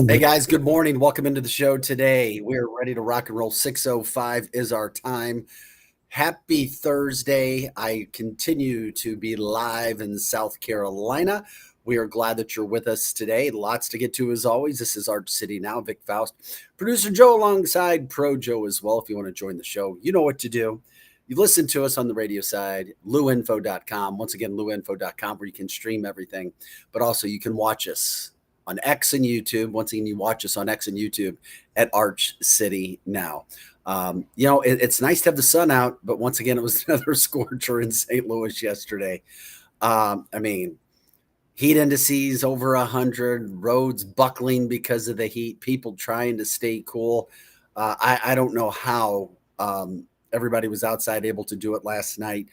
Hey guys, good morning. Welcome into the show today. We're ready to rock and roll. 6:05 is our time. Happy Thursday. I continue to be live in South Carolina. We are glad that you're with us today. Lots to get to as always. This is Arch City Now. Vic Faust, producer Joe alongside Pro Joe as well. If you want to join the show, you know what to do. You listen to us on the radio side, luinfo.com. Once again, luinfo.com, where you can stream everything, but also you can watch us on X and YouTube. Once again, you watch us on X and YouTube at Arch City Now. It's nice to have the sun out, but once again, it was another scorcher in St. Louis yesterday. Heat indices over 100, roads buckling because of the heat, people trying to stay cool. I don't know how everybody was outside able to do it last night.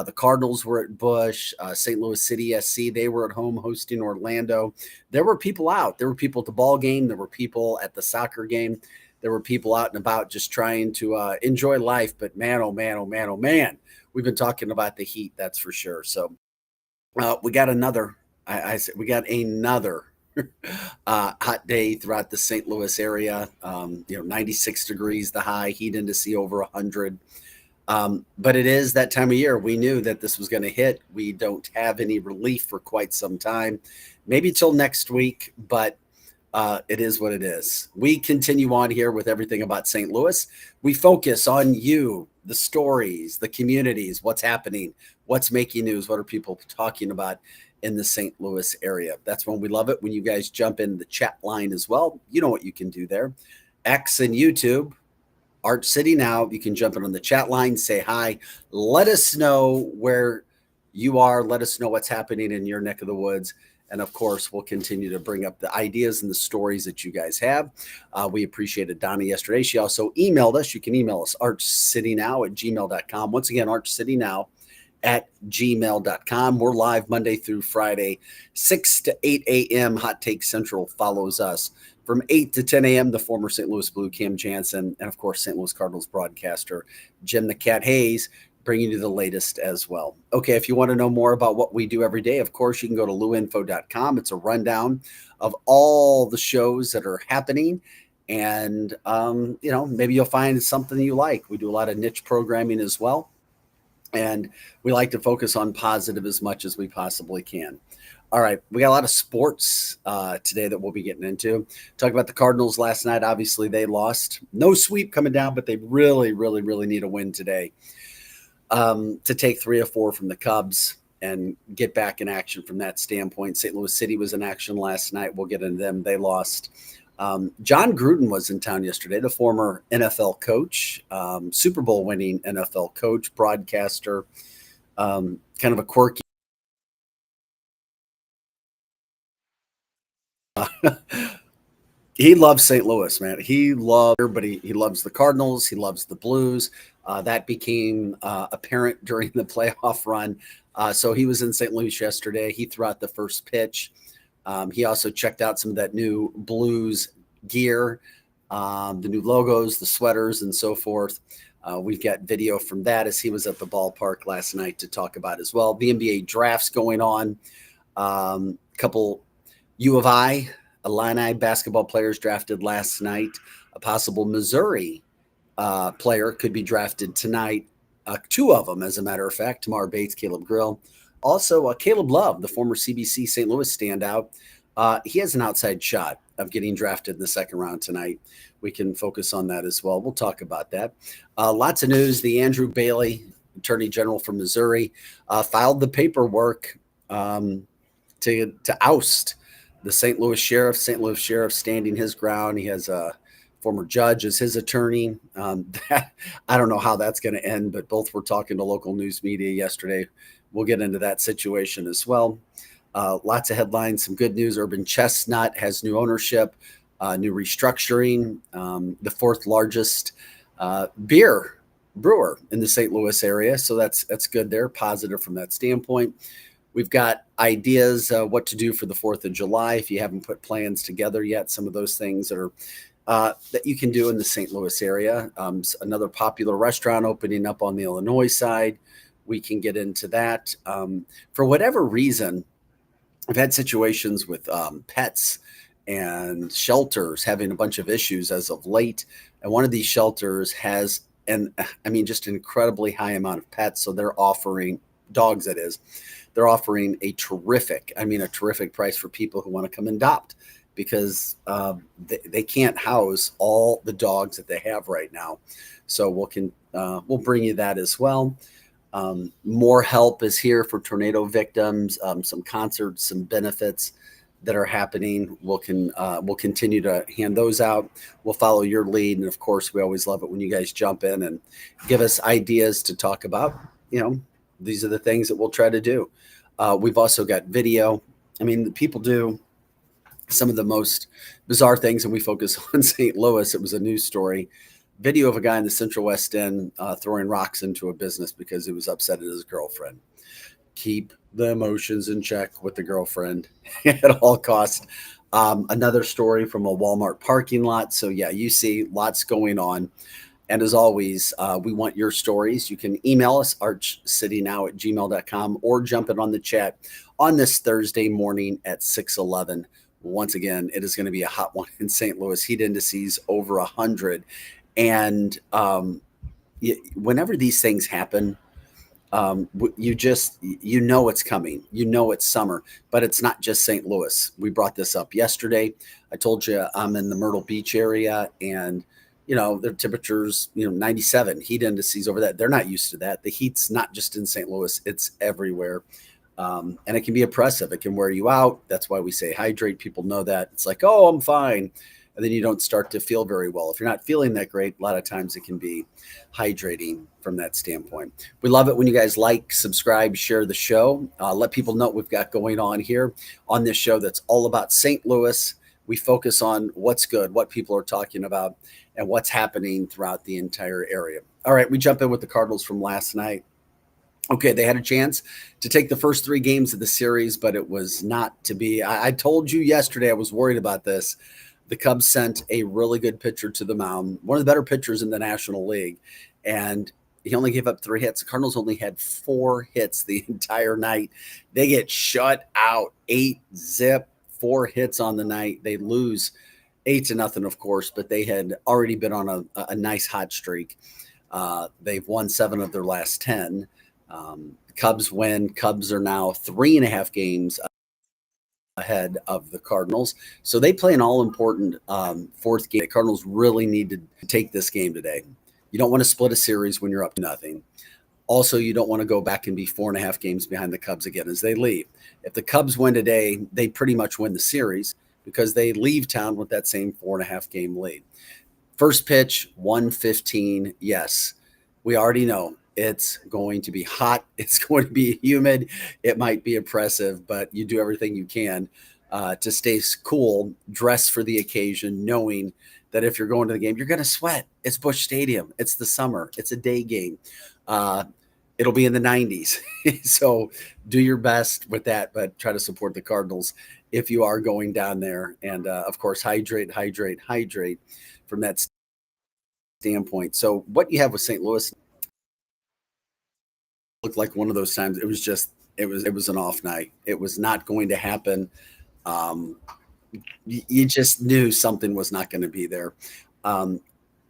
The Cardinals were at Busch, St. Louis City SC. They were at home hosting Orlando. There were people out. There were people at the ball game. There were people at the soccer game. There were people out and about just trying to enjoy life. But man, oh man, oh man, oh man, we've been talking about the heat. That's for sure. So we got another. I said we got another hot day throughout the St. Louis area. 96 degrees, the high, heat index over 100. But it is that time of year. We knew that this was going to hit. We don't have any relief for quite some time, maybe till next week, but it is what it is. We continue on here with everything about St. Louis. We focus on you, the stories, the communities, what's happening, what's making news, what are people talking about in the St. Louis area. That's when we love it, when you guys jump in the chat line as well. You know what you can do there. X and YouTube, Arch City Now. You can jump in on the chat line, say hi. Let us know where you are. Let us know what's happening in your neck of the woods. And of course, we'll continue to bring up the ideas and the stories that you guys have. We appreciated Donna yesterday. She also emailed us. You can email us, archcitynow@gmail.com. Once again, archcitynow@gmail.com. We're live Monday through Friday, 6 to 8 a.m. Hot Take Central follows us. From 8 to 10 a.m., the former St. Louis Blue Cam Jansen, and of course, St. Louis Cardinals broadcaster Jim the Cat Hayes, bringing you the latest as well. Okay, if you want to know more about what we do every day, of course, you can go to luinfo.com. It's a rundown of all the shows that are happening. And, maybe you'll find something you like. We do a lot of niche programming as well. And we like to focus on positive as much as we possibly can. All right, we got a lot of sports today that we'll be getting into. Talk about the Cardinals last night. Obviously, they lost. No sweep coming down, but they really, really, really need a win today to take 3 or 4 from the Cubs and get back in action from that standpoint. St. Louis City was in action last night. We'll get into them. They lost. John Gruden was in town yesterday, the former NFL coach, Super Bowl winning NFL coach, broadcaster, kind of a quirky. He loves St. Louis, man. He loves everybody. He loves the Cardinals. He loves the Blues. That became apparent during the playoff run. So he was in St. Louis yesterday. He threw out the first pitch. He also checked out some of that new Blues gear, the new logos, the sweaters, and so forth. We've got video from that as he was at the ballpark last night to talk about as well. The NBA draft's going on. Couple U of I, Illini basketball players drafted last night. A possible Missouri player could be drafted tonight. 2 of them, as a matter of fact, Tamar Bates, Caleb Grill. Also, Caleb Love, the former CBC St. Louis standout. He has an outside shot of getting drafted in the second round tonight. We can focus on that as well. We'll talk about that. Lots of news. The Andrew Bailey, Attorney General from Missouri, filed the paperwork to oust the St. Louis Sheriff. St. Louis Sheriff standing his ground. He has a former judge as his attorney. I don't know how that's going to end, but both were talking to local news media yesterday. We'll get into that situation as well. Lots of headlines, some good news. Urban Chestnut has new ownership, new restructuring, the 4th largest beer brewer in the St. Louis area. So that's good there, positive from that standpoint. We've got ideas what to do for the 4th of July. If you haven't put plans together yet, some of those things that are that you can do in the St. Louis area. Another popular restaurant opening up on the Illinois side. We can get into that. For whatever reason, I've had situations with pets and shelters having a bunch of issues as of late. And one of these shelters has, and I mean, just an incredibly high amount of pets. So they're offering dogs, that is, they're offering a terrific price for people who want to come and adopt because they can't house all the dogs that they have right now. So we'll bring you that as well. More help is here for tornado victims. Some concerts, some benefits that are happening. We'll continue to hand those out. We'll follow your lead, and of course, we always love it when you guys jump in and give us ideas to talk about. These are the things that we'll try to do. We've also got video. I mean, people do some of the most bizarre things, and we focus on St. Louis. It was a news story. Video of a guy in the Central West End throwing rocks into a business because he was upset at his girlfriend. Keep the emotions in check with the girlfriend at all costs. Another story from a Walmart parking lot. So yeah, you see lots going on. And as always, we want your stories. You can email us, archcitynow@gmail.com, or jump in on the chat on this Thursday morning at 6:11. Once again, it is going to be a hot one in St. Louis. Heat indices over 100. And whenever these things happen, you know it's coming. You know it's summer, but it's not just St. Louis. We brought this up yesterday. I told you I'm in the Myrtle Beach area, and the temperatures, 97 heat indices over that. They're not used to that. The heat's not just in St. Louis, it's everywhere. And it can be oppressive. It can wear you out. That's why we say hydrate. People know that. It's like, oh, I'm fine. And then you don't start to feel very well. If you're not feeling that great, a lot of times it can be hydrating from that standpoint. We love it when you guys like, subscribe, share the show. Let people know what we've got going on here on this show that's all about St. Louis. We focus on what's good, what people are talking about, and what's happening throughout the entire area. All right, we jump in with the Cardinals from last night. Okay, they had a chance to take the first 3 games of the series, but it was not to be. I told you yesterday I was worried about this. The Cubs sent a really good pitcher to the mound, one of the better pitchers in the National League, and he only gave up 3 hits. The Cardinals only had 4 hits the entire night. They get shut out, 8-zip, 4 hits on the night. They lose 8-0, of course, but they had already been on a nice hot streak. They've won 7 of their last 10. Cubs win. Cubs are now 3.5 games ahead of the Cardinals. So they play an all-important 4th game. The Cardinals really need to take this game today. You don't want to split a series when you're up to nothing. Also, you don't want to go back and be 4.5 games behind the Cubs again as they leave. If the Cubs win today, they pretty much win the series because they leave town with that same 4.5 game lead. First pitch, 1:15. Yes, we already know it's going to be hot. It's going to be humid. It might be oppressive, but you do everything you can to stay cool, dress for the occasion, knowing that if you're going to the game, you're going to sweat. It's Busch Stadium. It's the summer. It's a day game. It'll be in the 90s. So do your best with that, but try to support the Cardinals if you are going down there. And of course, hydrate from that standpoint. So what you have with St. Louis looked like one of those times. It was an off night. It was not going to happen. You just knew something was not going to be there.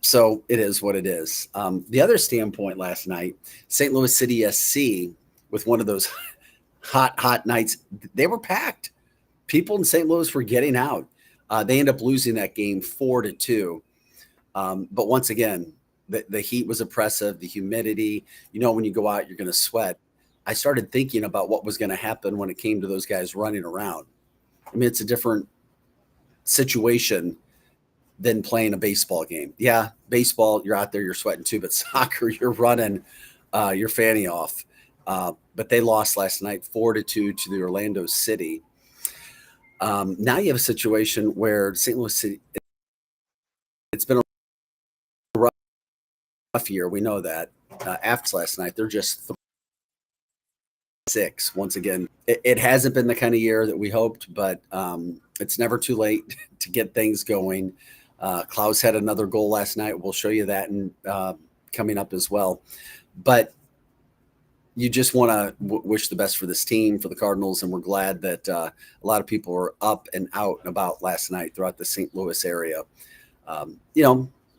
So it is what it is. The other standpoint last night, St. Louis City SC, with one of those hot nights, they were packed. People in St. Louis were getting out. They end up losing that game 4-2. But once again, the heat was oppressive, the humidity. When you go out, you're going to sweat. I started thinking about what was going to happen when it came to those guys running around. I mean, it's a different situation than playing a baseball game. Yeah, baseball, you're out there, you're sweating too, but soccer, you're running your fanny off. But they lost last night 4-2 to the Orlando City. Now you have a situation where St. Louis City, it's been a rough year. We know that. After last night, they're just 6. Once again, it hasn't been the kind of year that we hoped, but it's never too late to get things going. Klaus had another goal last night. We'll show you that and coming up as well. But you just want to wish the best for this team, for the Cardinals, and we're glad that a lot of people were up and out and about last night throughout the St. Louis area.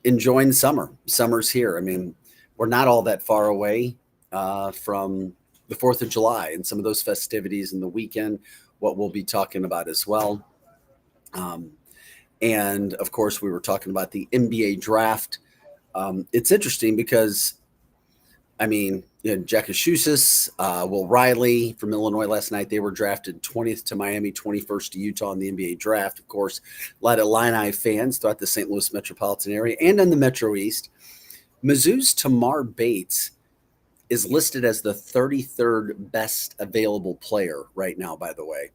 Enjoying summer. Summer's here. I mean, we're not all that far away from the 4th of July and some of those festivities in the weekend, what we'll be talking about as well. And of course, we were talking about the NBA draft. It's interesting because, Jack Achusis, Will Riley from Illinois last night, they were drafted 20th to Miami, 21st to Utah in the NBA draft. Of course, a lot of Illini fans throughout the St. Louis metropolitan area and in the Metro East. Mizzou's Tamar Bates is listed as the 33rd best available player right now, by the way.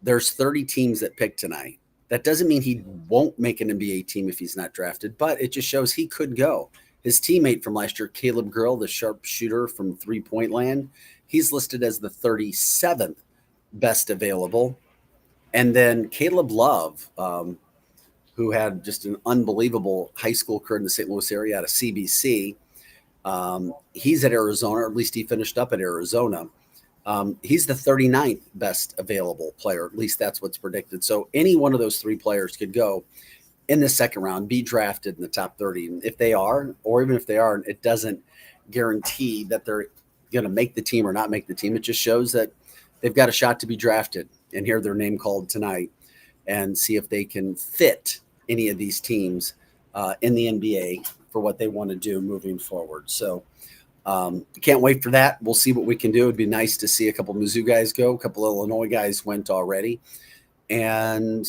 There's 30 teams that pick tonight. That doesn't mean he won't make an NBA team if he's not drafted, but it just shows he could go. His teammate from last year, Caleb Grill, the sharpshooter from three-point land, he's listed as the 37th best available. And then Caleb Love, who had just an unbelievable high school career in the St. Louis area out of CBC, he's at Arizona, or at least he finished up at Arizona. He's the 39th best available player. At least that's what's predicted. So any one of those three players could go in the second round, be drafted in the top 30. And if they are, or even if they aren't, it doesn't guarantee that they're going to make the team or not make the team. It just shows that they've got a shot to be drafted and hear their name called tonight and see if they can fit any of these teams in the NBA for what they want to do moving forward. So can't wait for that. We'll see what we can do. It'd be nice to see a couple Mizzou guys go. A couple Illinois guys went already. And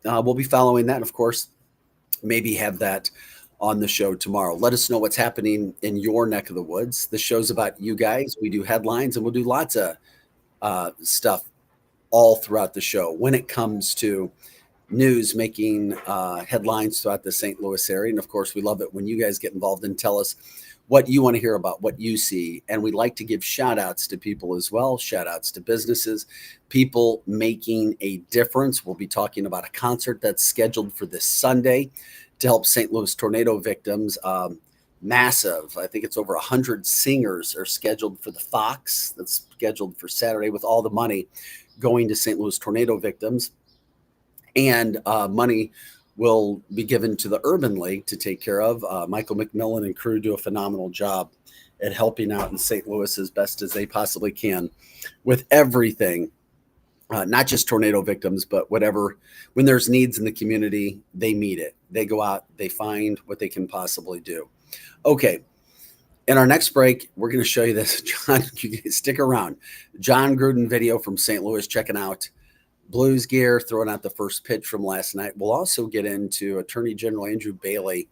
we'll be following that. And of course, maybe have that on the show tomorrow. Let us know what's happening in your neck of the woods. The show's about you guys. We do headlines and we'll do lots of stuff all throughout the show when it comes to news making headlines throughout the St. Louis area. And of course, we love it when you guys get involved and tell us what you want to hear about, what you see. And we like to give shout outs to people as well, shout outs to businesses, people making a difference. We'll be talking about a concert that's scheduled for this Sunday to help St. Louis tornado victims. Massive. I think it's over 100 singers are scheduled for the Fox. That's scheduled for Saturday, with all the money going to St. Louis tornado victims. And money will be given to the Urban League to take care of. Michael McMillan and crew do a phenomenal job at helping out in St. Louis as best as they possibly can with everything, not just tornado victims, but whatever. When there's needs in the community, they meet it. They go out, they find what they can possibly do. Okay. In our next break, we're going to show you this. John, stick around. John Gruden video from St. Louis, checking out Blues gear, throwing out the first pitch from last night. We'll also get into Attorney General Andrew Bailey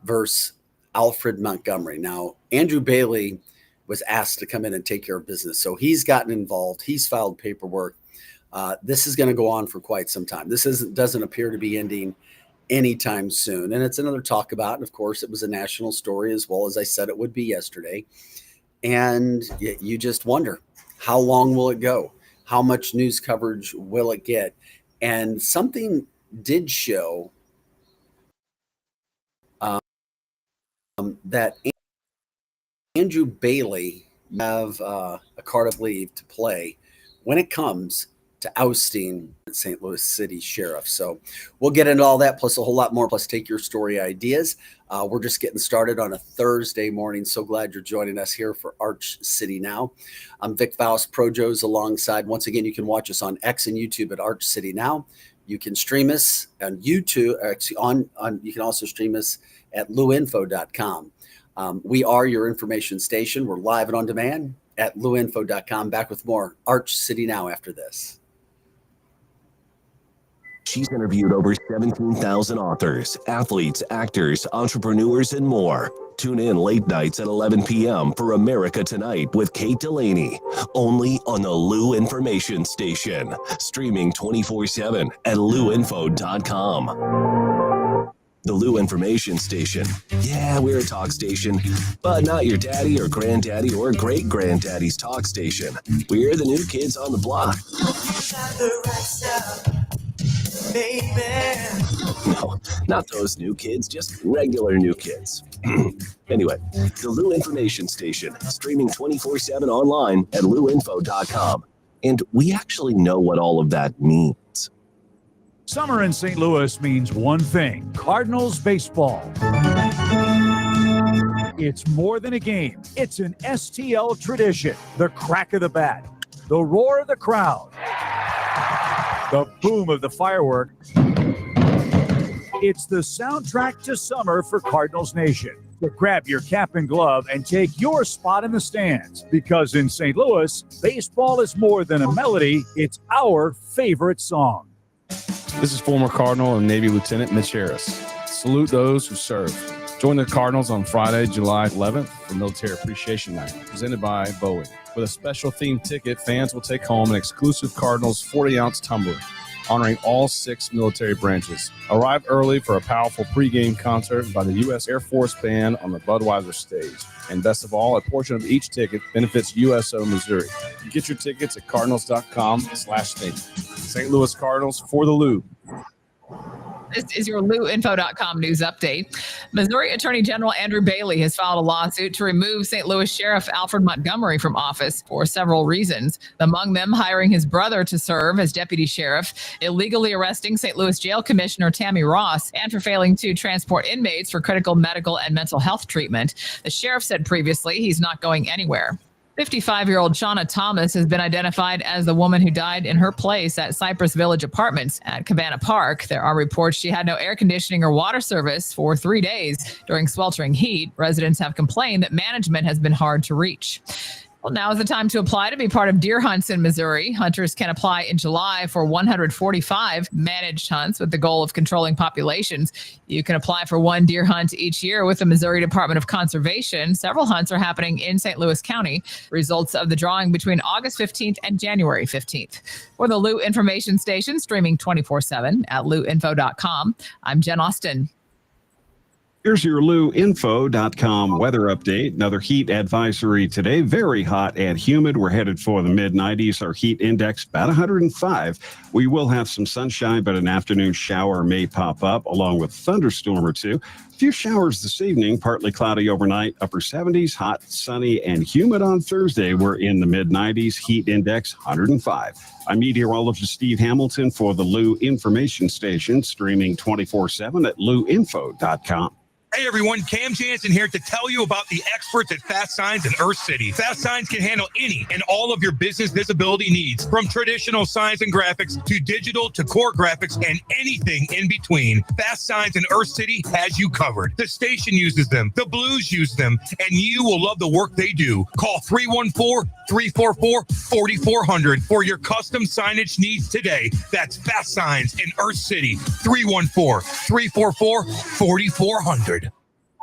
versus Alfred Montgomery. Now, Andrew Bailey was asked to come in and take care of business, so he's gotten involved. He's filed paperwork. This is going to go on for quite some time. This doesn't appear to be ending anytime soon, and it's another talk about. And of course, it was a national story, as well as I said it would be yesterday. And you just wonder, how long will it go? How much news coverage will it get? And something did show that Andrew Bailey have a card of leave to play when it comes to ousting St. Louis City Sheriff. So we'll get into all that, plus a whole lot more, plus take your story ideas. We're just getting started on a Thursday morning. So glad you're joining us here for Arch City Now. I'm Vic Faust, Projo's alongside. Once again, you can watch us on X and YouTube at Arch City Now. You can stream us on YouTube. You can also stream us at luinfo.com. We are your information station. We're live and on demand at luinfo.com. Back with more Arch City Now after this. She's interviewed over 17,000 authors, athletes, actors, entrepreneurs, and more. Tune in late nights at 11 p.m. for America Tonight with Kate Delaney, only on the Lou Information Station, streaming 24/7 at luinfo.com. The Lou Information Station. Yeah, we're a talk station, but not your daddy or granddaddy or great-granddaddy's talk station. We're the new kids on the block. Baby. No, not those new kids, just regular new kids. Anyway, the Lou Information Station, streaming 24/7 online at louinfo.com. And we actually know what all of that means. Summer in St. Louis means one thing: Cardinals baseball. It's more than a game. It's an STL tradition. The crack of the bat, the roar of the crowd, the boom of the firework. It's the soundtrack to summer for Cardinals Nation. So grab your cap and glove and take your spot in the stands, because in St. Louis, baseball is more than a melody. It's our favorite song. This is former Cardinal and Navy Lieutenant Mitch Harris. Salute those who serve. Join the Cardinals on Friday, July 11th for Military Appreciation Night, presented by Boeing. With a special themed ticket, fans will take home an exclusive Cardinals 40-ounce tumbler, honoring all 6 military branches. Arrive early for a powerful pregame concert by the U.S. Air Force Band on the Budweiser stage. And best of all, a portion of each ticket benefits USO Missouri. Get your tickets at cardinals.com/Navy. St. Louis Cardinals for the Lou. This is your louinfo.com news update. Missouri Attorney General Andrew Bailey has filed a lawsuit to remove St. Louis Sheriff Alfred Montgomery from office for several reasons. Among them, hiring his brother to serve as deputy sheriff, illegally arresting St. Louis Jail Commissioner Tammy Ross, and for failing to transport inmates for critical medical and mental health treatment. The sheriff said previously he's not going anywhere. 55-year-old Shauna Thomas has been identified as the woman who died in her place at Cypress Village Apartments at Cabana Park. There are reports she had no air conditioning or water service for 3 days during sweltering heat. Residents have complained that management has been hard to reach. Well, now is the time to apply to be part of deer hunts in Missouri. Hunters can apply in July for 145 managed hunts with the goal of controlling populations. You can apply for one deer hunt each year with the Missouri Department of Conservation. Several hunts are happening in St. Louis County. Results of the drawing between August 15th and January 15th. For the Lou Information Station, streaming 24/7 at louinfo.com, I'm Jen Austin. Here's your louinfo.com weather update. Another heat advisory today. Very hot and humid. We're headed for the mid-90s. Our heat index about 105. We will have some sunshine, but an afternoon shower may pop up along with thunderstorm or two. A few showers this evening, partly cloudy overnight, upper 70s, hot, sunny, and humid on Thursday. We're in the mid-90s. Heat index 105. I'm meteorologist Steve Hamilton for the Lou Information Station, streaming 24/7 at louinfo.com. Hey everyone, Cam Jansen here to tell you about the experts at Fast Signs in Earth City. Fast Signs can handle any and all of your business visibility needs, from traditional signs and graphics to digital to core graphics and anything in between. Fast Signs in Earth City has you covered. The station uses them, the Blues use them, and you will love the work they do. Call 314-344-4400 for your custom signage needs today. That's Fast Signs in Earth City, 314-344-4400.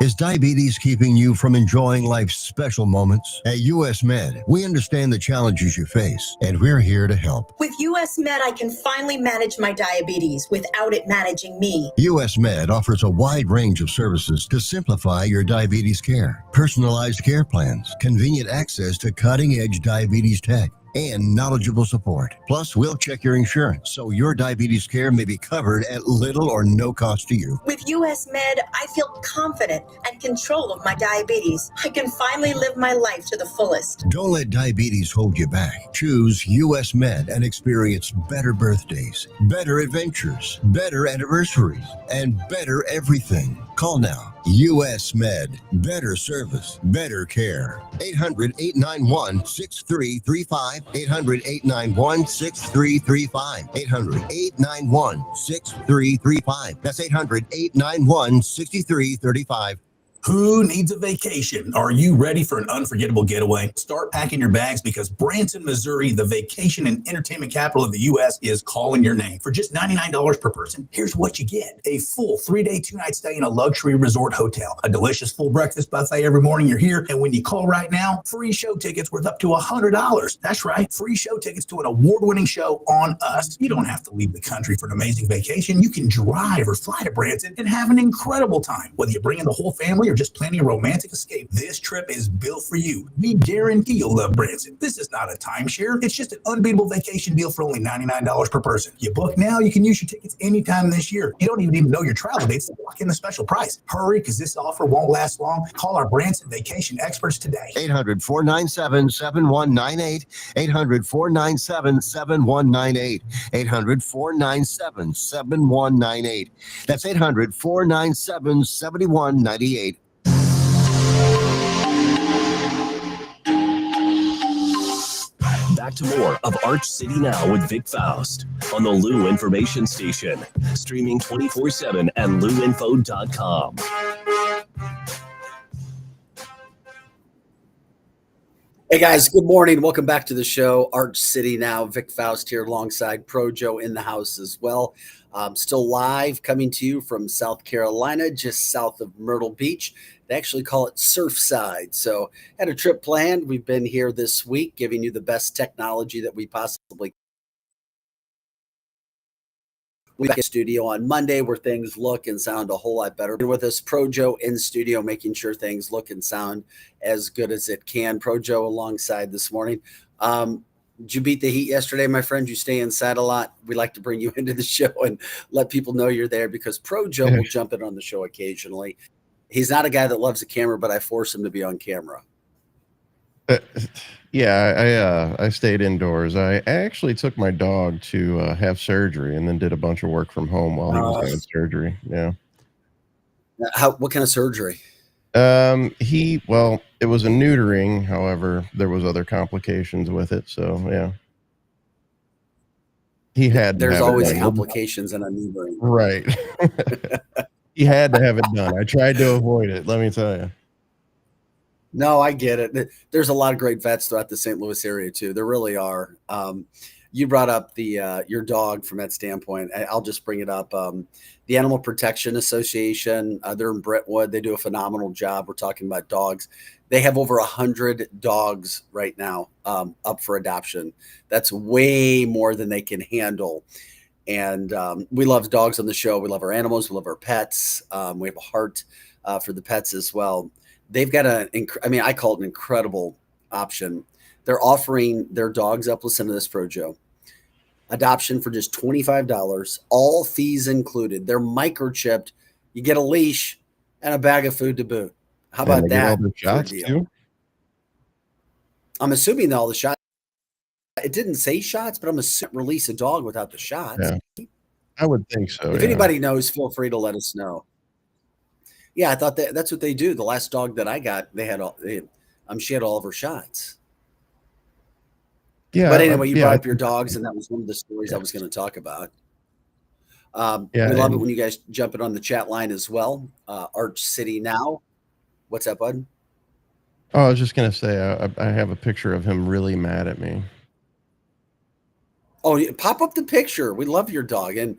Is diabetes keeping you from enjoying life's special moments? At US Med, we understand the challenges you face, and we're here to help. With US Med, I can finally manage my diabetes without it managing me. US Med offers a wide range of services to simplify your diabetes care. Personalized care plans, convenient access to cutting-edge diabetes tech, and knowledgeable support. Plus, we'll check your insurance so your diabetes care may be covered at little or no cost to you. With US Med, I feel confident and control of my diabetes. I can finally live my life to the fullest. Don't let diabetes hold you back. Choose US Med and experience better birthdays, better adventures, better anniversaries, and better everything. Call now. US Med. Better service, better care. 800-891-6335. 800-891-6335. 800-891-6335. That's 800-891-6335. Who needs a vacation? Are you ready for an unforgettable getaway? Start packing your bags, because Branson, Missouri, the vacation and entertainment capital of the U.S., is calling your name. For just $99 per person, here's what you get. A full 3-day, 2-night stay in a luxury resort hotel, a delicious full breakfast buffet every morning you're here, and when you call right now, free show tickets worth up to $100. That's right, free show tickets to an award-winning show on us. You don't have to leave the country for an amazing vacation. You can drive or fly to Branson and have an incredible time. Whether you bring in the whole family family, or just planning a romantic escape, this trip is built for you. We guarantee you'll love Branson. This is not a timeshare. It's just an unbeatable vacation deal for only $99 per person. You book now, you can use your tickets anytime this year. You don't even know your travel dates to lock in the special price. Hurry, because this offer won't last long. Call our Branson vacation experts today. 800-497-7198. 800-497-7198. 800-497-7198. That's 800-497-7198. Back to more of Arch City Now with Vic Faust on the Lou Information Station. Streaming 24/7 at louinfo.com. Hey guys, good morning. Welcome back to the show. Arch City Now. Vic Faust here alongside Pro Joe in the house as well. Still live, coming to you from South Carolina, just south of Myrtle Beach. They actually call it Surfside. So had a trip planned. We've been here this week giving you the best technology that we possibly can. We back in studio on Monday where things look and sound a whole lot better. With us, Pro Joe in studio, making sure things look and sound as good as it can. Pro Joe alongside this morning. Did you beat the heat yesterday, my friend? You stay inside a lot. We like to bring you into the show and let people know you're there because Pro Joe will jump in on the show occasionally. He's not a guy that loves the camera, but I force him to be on camera. Yeah, I stayed indoors. I actually took my dog to have surgery and then did a bunch of work from home while he was having surgery. Yeah. What kind of surgery? Well, it was a neutering. However, there was other complications with it. So yeah. He had There's always complications in a neutering. Right. He had to have it done. I tried to avoid it, let me tell you. No, I get it. There's a lot of great vets throughout the St. Louis area too. There really are. You brought up the your dog from that standpoint. I'll just bring it up. The Animal Protection Association, they're in Brentwood. They do a phenomenal job. We're talking about dogs. They have over 100 dogs right now up for adoption. That's way more than they can handle. And we love dogs on the show. We love our animals. We love our pets. We have a heart for the pets as well. They've got I call it an incredible option. They're offering their dogs up. Listen to this, Pro Joe. Adoption for just $25, all fees included. They're microchipped. You get a leash and a bag of food to boot. How about that? All the shots too? I'm assuming all the shots. It didn't say shots, but I'm assuming release a dog without the shots. Yeah, I would think so. If anybody knows, feel free to let us know. Yeah, I thought that's what they do. The last dog that I got, she had all of her shots. Yeah, but anyway, you brought up your dogs, and that was one of the stories I was going to talk about. We love it when you guys jump in on the chat line as well. Arch City Now. What's up, bud? Oh, I was just going to say, I have a picture of him really mad at me. Oh, pop up the picture. We love your dog, and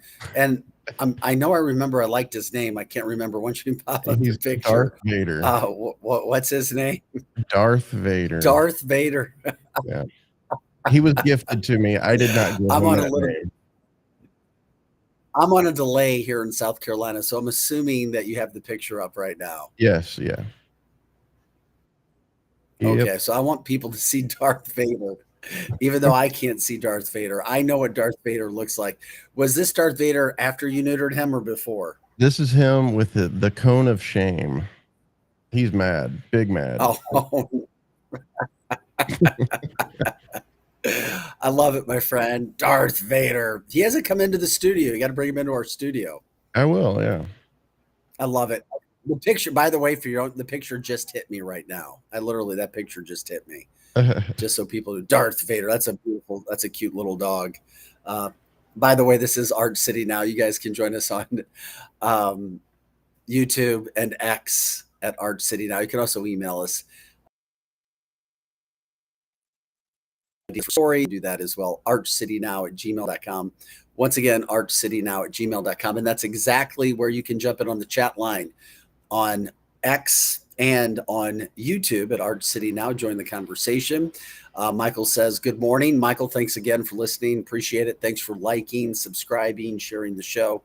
I know I remember. I liked his name. I can't remember. Once you pop up the picture, Darth Vader. What's his name? Darth Vader. Darth Vader. Yeah, he was gifted to me. I did not. I'm on a delay here in South Carolina, so I'm assuming that you have the picture up right now. Yes. Yeah. Okay, Yep. so I want people to see Darth Vader. Even though I can't see Darth Vader, I know what Darth Vader looks like. Was this Darth Vader after you neutered him or before? This is him with the cone of shame. He's mad, big mad. Oh. I love it, my friend. Darth Vader. He hasn't come into the studio. You got to bring him into our studio. I will, yeah. I love it. The picture, by the way, the picture just hit me right now. That picture just hit me. Just so people know, Darth Vader. That's a cute little dog. By the way, this is Arch City Now. You guys can join us on YouTube and X at Arch City Now. You can also email us. Story, do that as well. archcitynow@gmail.com. Once again, archcitynow@gmail.com. And that's exactly where you can jump in on the chat line on X and on YouTube at Arch City Now. Join the conversation. Michael says, good morning. Michael, thanks again for listening. Appreciate it. Thanks for liking, subscribing, sharing the show.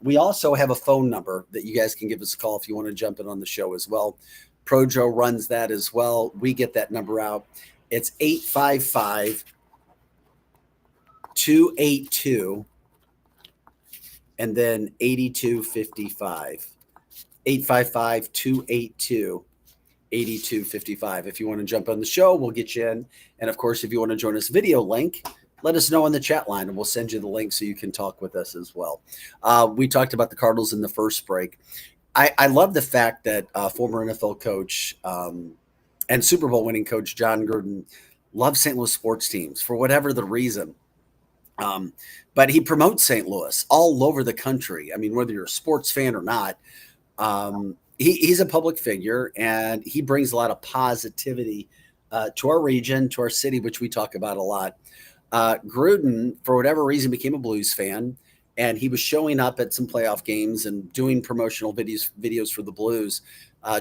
We also have a phone number that you guys can give us a call if you want to jump in on the show as well. Projo runs that as well. We get that number out. It's 855-282 and then 8255. 855-282-8255. If you want to jump on the show, we'll get you in. And of course, if you want to join us video link, let us know on the chat line and we'll send you the link so you can talk with us as well. We talked about the Cardinals in the first break. I love the fact that former NFL coach and Super Bowl winning coach John Gruden loves St. Louis sports teams for whatever the reason. But he promotes St. Louis all over the country. I mean, whether you're a sports fan or not, he's a public figure and he brings a lot of positivity to our region, to our city, which we talk about a lot. Gruden, for whatever reason, became a Blues fan, and he was showing up at some playoff games and doing promotional videos for the Blues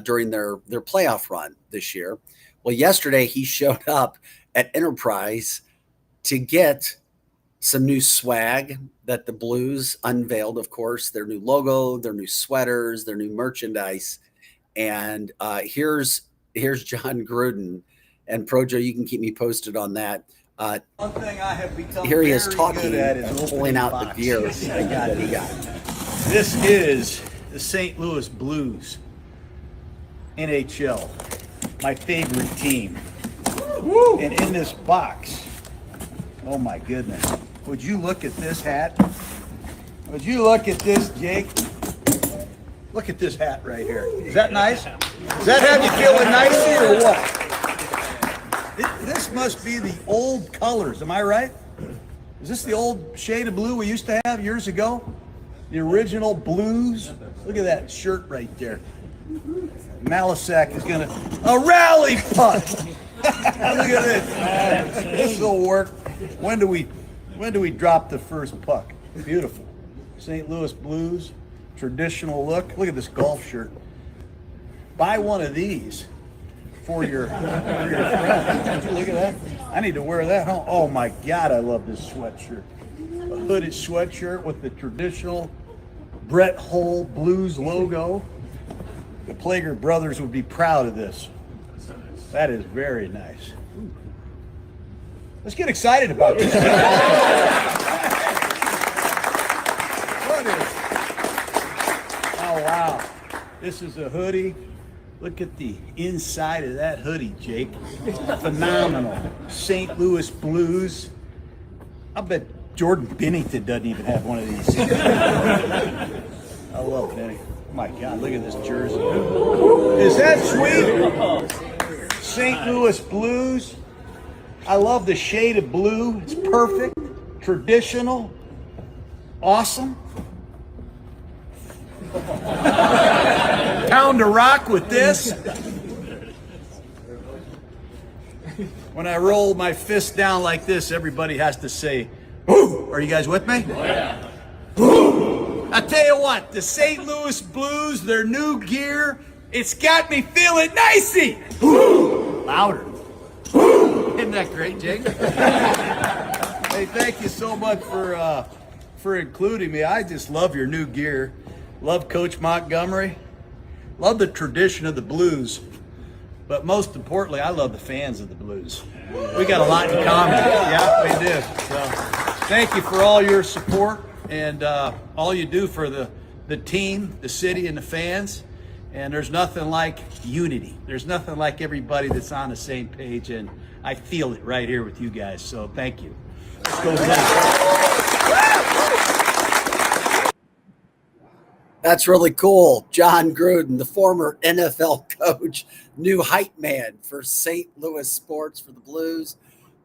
during their playoff run this year. Well, yesterday he showed up at Enterprise to get some new swag that the Blues unveiled, of course, their new logo, their new sweaters, their new merchandise. And here's John Gruden. And Projo, you can keep me posted on that. One thing I have become here he is very talking good at is pulling out box. the gear that he got. This is the St. Louis Blues, NHL, my favorite team. Woo! And in this box, oh my goodness, would you look at this hat? Would you look at this, Jake? Look at this hat right here. Is that nice? Does that have you feeling nicey or what? This must be the old colors, am I right? Is this the old shade of blue we used to have years ago? The original Blues? Look at that shirt right there. Malisak is gonna, a rally puck! Look at this. This will work. When do we drop the first puck? Beautiful. St. Louis Blues, traditional look. Look at this golf shirt. Buy one of these for your friend. Look at that. I need to wear that home. Oh my God, I love this sweatshirt. A hooded sweatshirt with the traditional Brett Hull Blues logo. The Plager brothers would be proud of this. That is very nice. Let's get excited about this. What is? Oh wow. This is a hoodie. Look at the inside of that hoodie, Jake. Phenomenal. St. Louis Blues. I bet Jordan Bennington doesn't even have one of these. I love Benny. Oh my God, look at this jersey. Is that sweet? St. Louis Blues. I love the shade of blue. It's perfect, traditional, awesome. Pound to rock with this. When I roll my fist down like this, everybody has to say, "Boo!" Are you guys with me? Oh, yeah. Boo! I tell you what, the St. Louis Blues, their new gear, it's got me feeling nicey. Boo! Louder. Boo! Isn't that great, Jake? Hey, thank you so much for including me. I just love your new gear. Love Coach Montgomery. Love the tradition of the Blues. But most importantly, I love the fans of the Blues. We got a lot in common. Yeah, we do. So thank you for all your support and all you do for the team, the city, and the fans. And there's nothing like unity. There's nothing like everybody that's on the same page. And I feel it right here with you guys. So thank you. Let's go Blues. That's really cool. John Gruden, the former NFL coach, new hype man for St. Louis sports, for the Blues,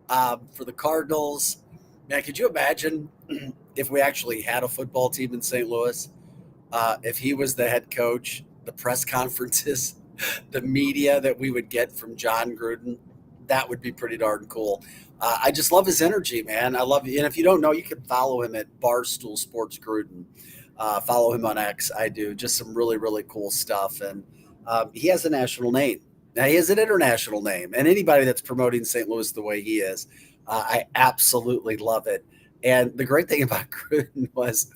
for the Cardinals. Man, could you imagine if we actually had a football team in St. Louis? If he was the head coach, the press conferences, the media that we would get from John Gruden, that would be pretty darn cool. I just love his energy, man. I love it. And if you don't know, you can follow him at Barstool Sports Gruden. Follow him on X. I do just some really, really cool stuff. And he has a national name. Now he has an international name, and anybody that's promoting St. Louis the way he is, I absolutely love it. And the great thing about Gruden was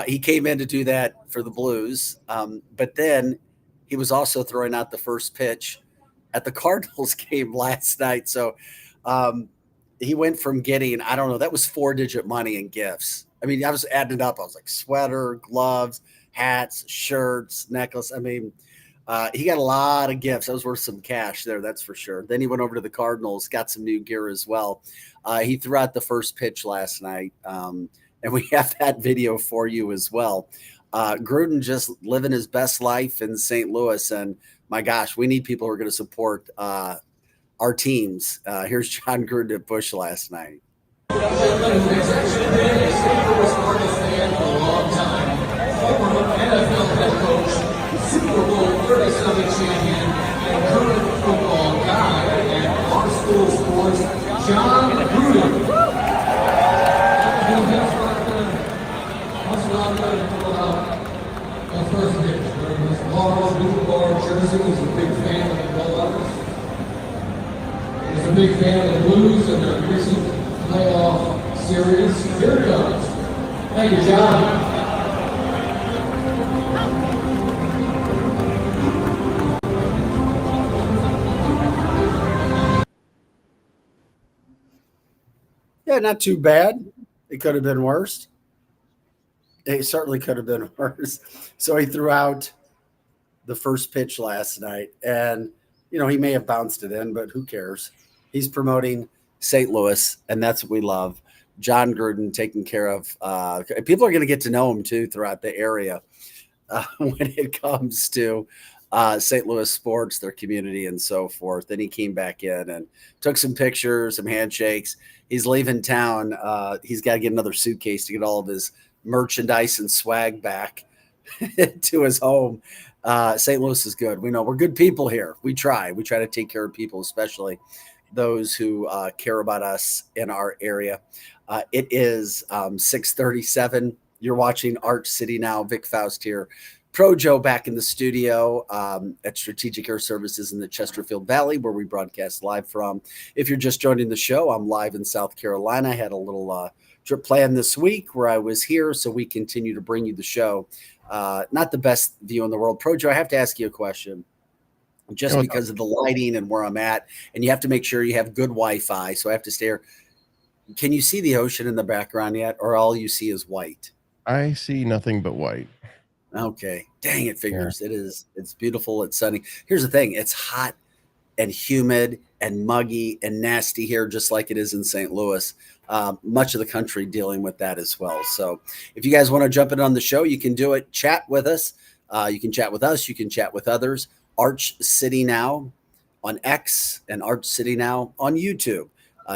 He came in to do that for the Blues, but then he was also throwing out the first pitch at the Cardinals game last night. So he went from getting, I don't know, that was 4-digit money in gifts. I mean, I was adding it up. I was like sweater, gloves, hats, shirts, necklace. I mean, he got a lot of gifts. That was worth some cash there, that's for sure. Then he went over to the Cardinals, got some new gear as well. He threw out the first pitch last night, and we have that video for you as well. Gruden just living his best life in St. Louis, and my gosh, we need people who are going to support our teams. Here's John Gruden at Busch last night. Super Bowl 37 champion and current football guy at Barstool Sports, John Gruden. Jersey. He's a big fan of the Bell Letters. He's a big fan of the Blues and their recent playoff series. Here it comes. Thank you, John. Yeah, not too bad. It could have been worse. It certainly could have been worse. So he threw out the first pitch last night, and he may have bounced it in, but who cares? He's promoting St. Louis, and that's what we love. John Gruden taking care of people are going to get to know him too throughout the area when it comes to St. Louis sports, their community, and so forth. Then he came back in and took some pictures, some handshakes. He's leaving town. He's got to get another suitcase to get all of his merchandise and swag back to his home. St. Louis is good. We know we're good people here. We try to take care of people, especially those who care about us in our area. It is 6:37. You're watching Arch City Now. Vic Faust here. Pro Joe back in the studio at Strategic Air Services in the Chesterfield Valley, where we broadcast live from. If you're just joining the show, I'm live in South Carolina. I had a little trip planned this week where I was here, so we continue to bring you the show. Not the best view in the world. Pro Joe, I have to ask you a question. Just because of the lighting and where I'm at, and you have to make sure you have good Wi-Fi, so I have to stay here. Can you see the ocean in the background yet, or all you see is white? I see nothing but white. Okay. Dang it, figures. Yeah. It's beautiful. It's sunny. Here's the thing. It's hot and humid and muggy and nasty here, just like it is in St. Louis. Much of the country dealing with that as well. So if you guys want to jump in on the show, you can do it. Chat with us. You can chat with us. You can chat with others. Arch City Now on X and Arch City Now on YouTube.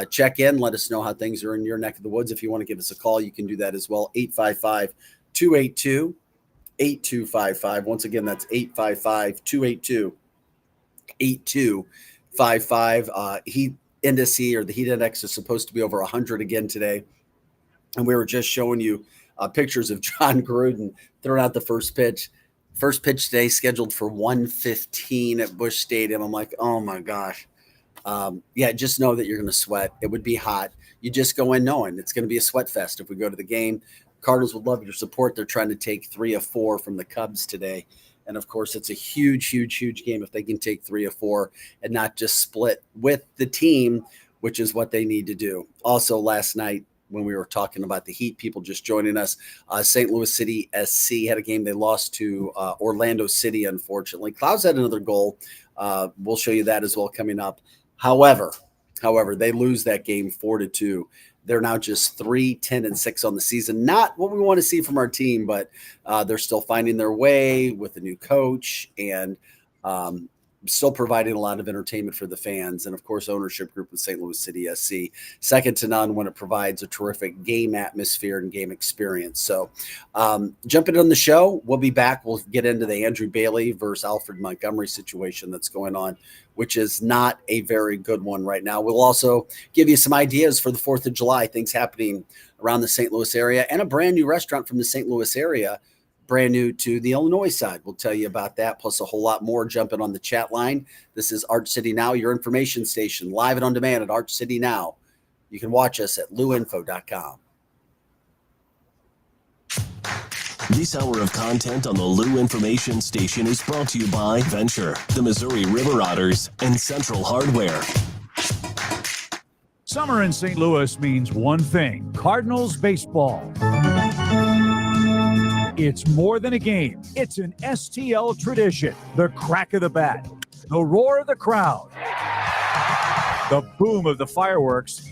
Check in. Let us know how things are in your neck of the woods. If you want to give us a call, you can do that as well. 855-282-8255. Once again, that's 855-282-8255. Heat index, or the heat index, is supposed to be over 100 again today. And we were just showing you pictures of John Gruden throwing out the first pitch. First pitch today scheduled for 1:15 at Busch Stadium. I'm like, oh my gosh. Yeah, just know that you're going to sweat. It would be hot. You just go in knowing it's going to be a sweat fest if we go to the game. Cardinals would love your support. They're trying to take 3 of 4 from the Cubs today. And of course, it's a huge, huge, huge game if they can take 3 of 4 and not just split with the team, which is what they need to do. Also, last night, when we were talking about the Heat, people just joining us, St. Louis City SC had a game. They lost to Orlando City, unfortunately. Clouds had another goal. We'll show you that as well coming up. However, they lose that game 4-2. They're now just 3-10-6 on the season. Not what we want to see from our team, but they're still finding their way with a new coach and still providing a lot of entertainment for the fans. And, of course, ownership group with St. Louis City SC, second to none when it provides a terrific game atmosphere and game experience. So jumping on the show, we'll be back. We'll get into the Andrew Bailey versus Alfred Montgomery situation that's going on, which is not a very good one right now. We'll also give you some ideas for the 4th of July, things happening around the St. Louis area, and a brand new restaurant from the St. Louis area, brand new to the Illinois side. We'll tell you about that, plus a whole lot more jumping on the chat line. This is Arch City Now, your information station, live and on demand at Arch City Now. You can watch us at luinfo.com. This hour of content on the Lou Information Station is brought to you by Venture, the Missouri River Otters, and Central Hardware. Summer in St. Louis means one thing: Cardinals baseball. It's more than a game. It's an STL tradition. The crack of the bat, the roar of the crowd, the boom of the fireworks.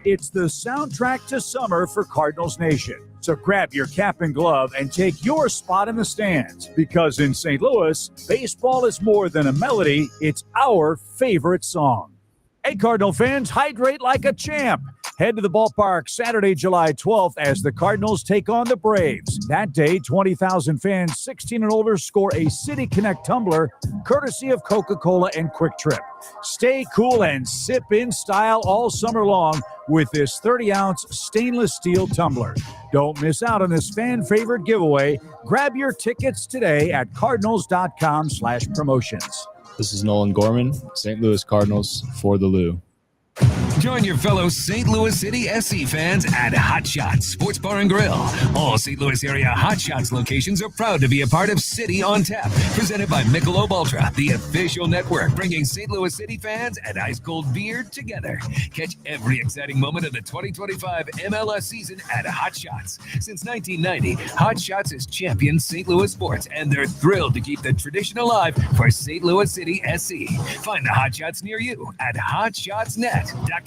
It's the soundtrack to summer for Cardinals Nation. So grab your cap and glove and take your spot in the stands, because in St. Louis, baseball is more than a melody. It's our favorite song. Hey, Cardinal fans, hydrate like a champ. Head to the ballpark Saturday, July 12th as the Cardinals take on the Braves. That day, 20,000 fans 16 and older score a City Connect tumbler courtesy of Coca-Cola and Quick Trip. Stay cool and sip in style all summer long with this 30-ounce stainless steel tumbler. Don't miss out on this fan-favorite giveaway. Grab your tickets today at cardinals.com/promotions. This is Nolan Gorman, St. Louis Cardinals for the Lou. Join your fellow St. Louis City SC fans at Hot Shots Sports Bar and Grill. All St. Louis area Hot Shots locations are proud to be a part of City on Tap, presented by Michelob Ultra, the official network bringing St. Louis City fans and ice cold beer together. Catch every exciting moment of the 2025 MLS season at Hot Shots. Since 1990, Hot Shots has championed St. Louis sports, and they're thrilled to keep the tradition alive for St. Louis City SC. Find the Hot Shots near you at hotshotsnet.com.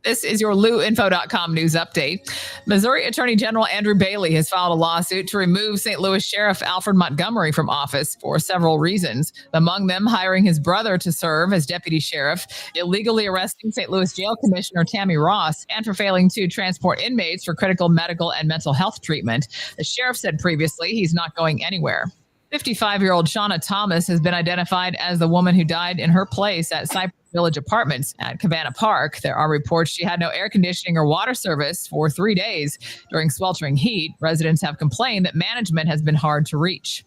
This is your LouInfo.com news update. Missouri Attorney General Andrew Bailey has filed a lawsuit to remove St. Louis Sheriff Alfred Montgomery from office for several reasons. Among them, hiring his brother to serve as deputy sheriff, illegally arresting St. Louis Jail Commissioner Tammy Ross, and for failing to transport inmates for critical medical and mental health treatment. The sheriff said previously he's not going anywhere. 55-year-old Shauna Thomas has been identified as the woman who died in her place at Cypress Village Apartments at Cabana Park. There are reports she had no air conditioning or water service for 3 days during sweltering heat. Residents have complained that management has been hard to reach.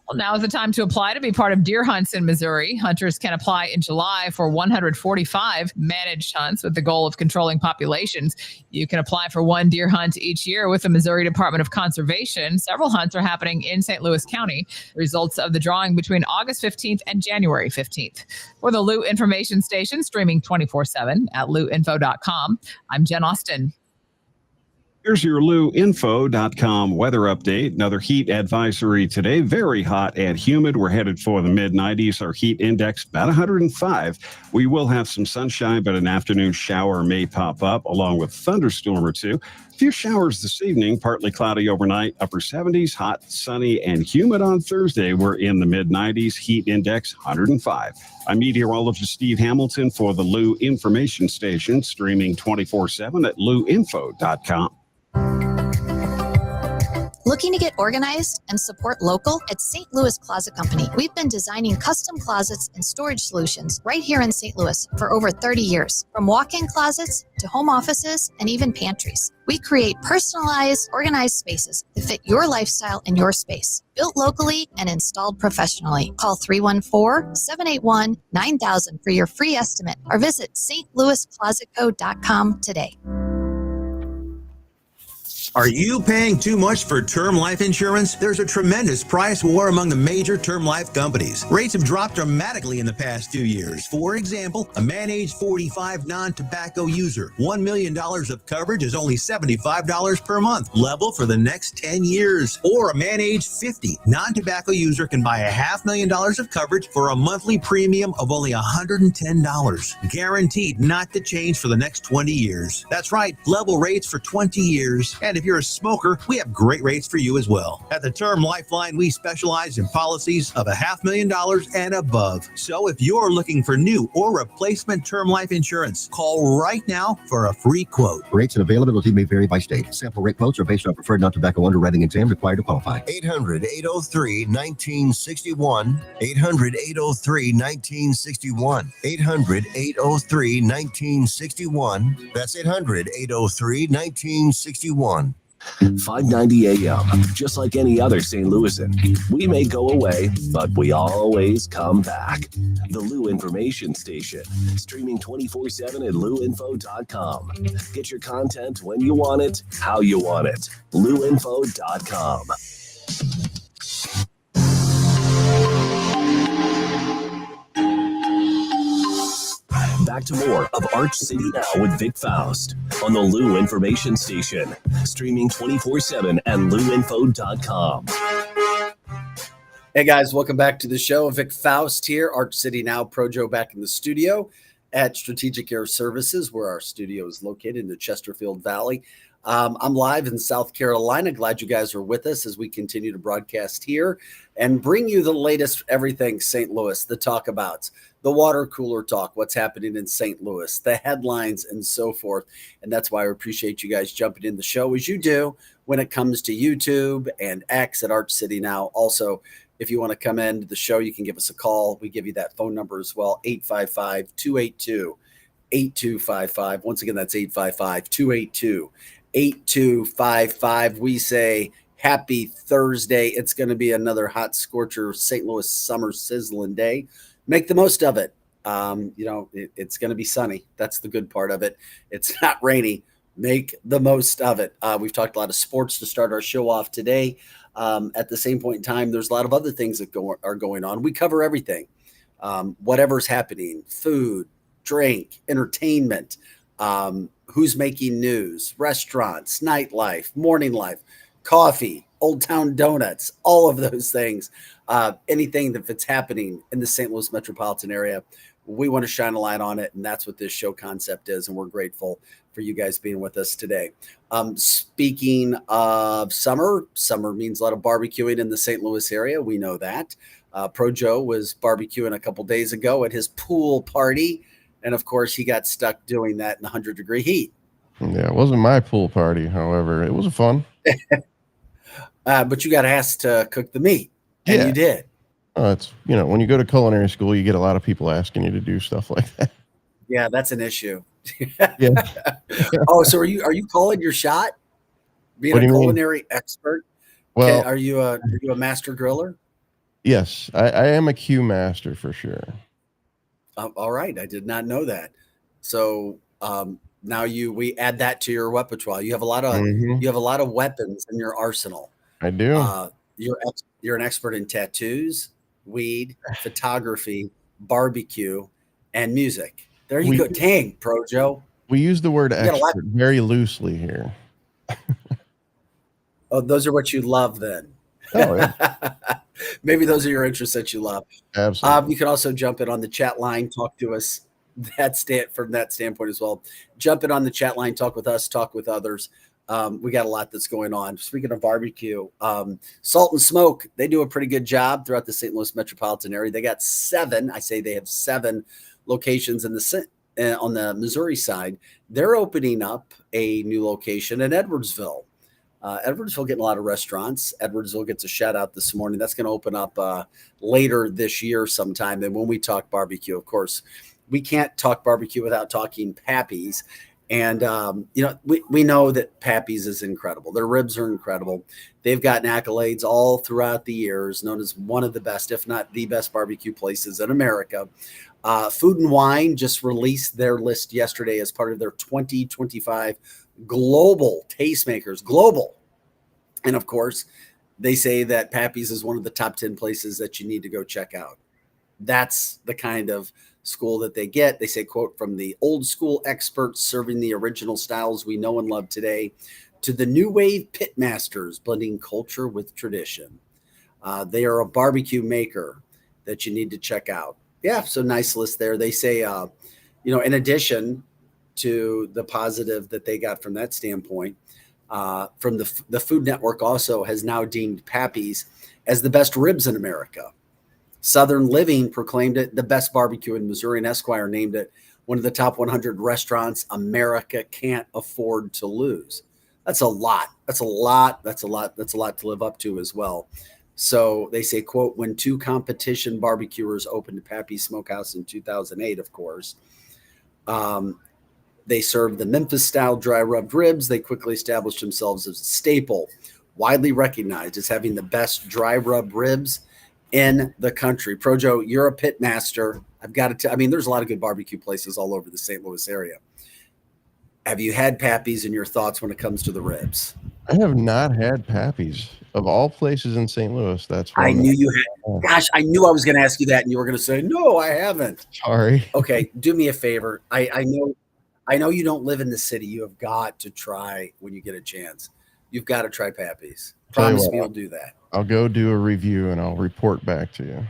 Well, now is the time to apply to be part of deer hunts in Missouri. Hunters can apply in July for 145 managed hunts with the goal of controlling populations. You can apply for one deer hunt each year with the Missouri Department of Conservation. Several hunts are happening in St. Louis County. Results of the drawing between August 15th and January 15th. For the Lou Information Station, streaming 24/7 at louinfo.com, I'm Jen Austin. Here's your LouInfo.com weather update. Another heat advisory today. Very hot and humid. We're headed for the mid-90s. Our heat index about 105. We will have some sunshine, but an afternoon shower may pop up along with thunderstorm or two. A few showers this evening, partly cloudy overnight, upper 70s, hot, sunny, and humid on Thursday. We're in the mid-90s, heat index 105. I'm meteorologist Steve Hamilton for the Lou Information Station, streaming 24/7 at louinfo.com. Looking to get organized and support local? At St. Louis Closet Company, we've been designing custom closets and storage solutions right here in St. Louis for over 30 years. From walk-in closets to home offices and even pantries, we create personalized, organized spaces that fit your lifestyle and your space. Built locally and installed professionally. Call 314-781-9000 for your free estimate or visit stlouisclosetco.com today. Are you paying too much for term life insurance? There's a tremendous price war among the major term life companies. Rates have dropped dramatically in the past 2 years. For example, a man age 45 non-tobacco user, $1 million of coverage is only $75 per month, level for the next 10 years. Or a man age 50 non-tobacco user can buy $500,000 of coverage for a monthly premium of only $110, guaranteed not to change for the next 20 years. That's right, level rates for 20 years. And if you're a smoker, we have great rates for you as well. At the Term Lifeline, we specialize in policies of $500,000 and above. So if you're looking for new or replacement term life insurance, call right now for a free quote. Rates and availability may vary by state. Sample rate quotes are based on preferred non-tobacco underwriting exam required to qualify. 800-803-1961. 800-803-1961. 800-803-1961. That's 800-803-1961. 590 AM, just like any other St. Louisan. We may go away, but we always come back. The Lou Information Station, streaming 24/7 at louinfo.com. Get your content when you want it, how you want it. louinfo.com. Back to more of Arch City Now with Vic Faust on the Lou Information Station, streaming 24/7 at louinfo.com. Hey guys, welcome back to the show. Vic Faust here, Arch City Now, Projo back in the studio at Strategic Air Services, where our studio is located in the Chesterfield Valley. I'm live in South Carolina. Glad you guys are with us as we continue to broadcast here and bring you the latest everything St. Louis, the talkabouts, the water cooler talk, what's happening in St. Louis, the headlines, and so forth. And that's why I appreciate you guys jumping in the show as you do when it comes to YouTube and X at Arch City Now. Also, if you want to come into the show, you can give us a call. We give you that phone number as well, 855-282-8255. Once again, that's 855-282-8255. We say happy Thursday. It's going to be another hot scorcher St. Louis summer sizzling day. Make the most of it. It's going to be sunny. That's the good part of it. It's not rainy. Make the most of it. We've talked a lot of sports to start our show off today. At the same point in time, there's a lot of other things that are going on. We cover everything. Whatever's happening, food, drink, entertainment, who's making news, restaurants, nightlife, morning life, coffee, Old Town Donuts, all of those things. Anything that's happening in the St. Louis metropolitan area, we want to shine a light on it. And that's what this show concept is. And we're grateful for you guys being with us today. Speaking of summer means a lot of barbecuing in the St. Louis area. We know that. Projo was barbecuing a couple days ago at his pool party. And of course, he got stuck doing that in the 100-degree heat. Yeah, it wasn't my pool party. However, it was fun. But you got asked to cook the meat, and you did. It's, when you go to culinary school, you get a lot of people asking you to do stuff like that. Yeah, that's an issue. Yeah. Oh, so are you calling your shot? Being a culinary expert? Well, are you a master griller? Yes, I am a Q master for sure. All right, I did not know that. So now we add that to your repertoire. You have a lot of weapons in your arsenal. I do. You're an expert in tattoos, weed, photography, barbecue, and music. There you go. Dang, Projo. We use the word expert very loosely here. Oh, those are what you love then. Oh, yeah. Maybe those are your interests that you love. Absolutely. You can also jump in on the chat line, talk to us from that standpoint as well. Jump in on the chat line, talk with us, talk with others. We got a lot that's going on. Speaking of barbecue, Salt and Smoke, they do a pretty good job throughout the St. Louis metropolitan area. They got 7. I say they have 7 locations on the Missouri side. They're opening up a new location in Edwardsville. Edwardsville getting a lot of restaurants. Edwardsville gets a shout out this morning. That's going to open up later this year sometime. And when we talk barbecue, of course, we can't talk barbecue without talking Pappy's. And, we know that Pappy's is incredible. Their ribs are incredible. They've gotten accolades all throughout the years, known as one of the best, if not the best barbecue places in America. Food and Wine just released their list yesterday as part of their 2025 global tastemakers, global. And of course, they say that Pappy's is one of the top 10 places that you need to go check out. That's the kind of school that they get. They say, quote, from the old school experts serving the original styles we know and love today to the new wave pit masters blending culture with tradition. They are a barbecue maker that you need to check out. Yeah, so nice list there. They say, in addition to the positive that they got from that standpoint, from the Food Network also has now deemed Pappy's as the best ribs in America. Southern Living proclaimed it the best barbecue in Missouri, and Esquire named it one of the top 100 restaurants America can't afford to lose. That's a lot. That's a lot to live up to as well. So they say, quote, when 2 competition barbecuers opened Pappy's Smokehouse in 2008, of course, They served the Memphis-style dry rubbed ribs. They quickly established themselves as a staple, widely recognized as having the best dry rub ribs in the country. Projo, you're a pit master. I've got to tell, I mean, there's a lot of good barbecue places all over the St. Louis area. Have you had Pappy's, and your thoughts when it comes to the ribs? I have not had Pappy's. Of all places in St. Louis, that's I one knew you had. Gosh, I knew I was going to ask you that, and you were going to say, no, I haven't. Sorry. Okay, do me a favor. I know you don't live in the city. You have got to try when you get a chance. You've got to try Pappy's. Tell you Promise what, me you'll do that. I'll go do a review and I'll report back to you.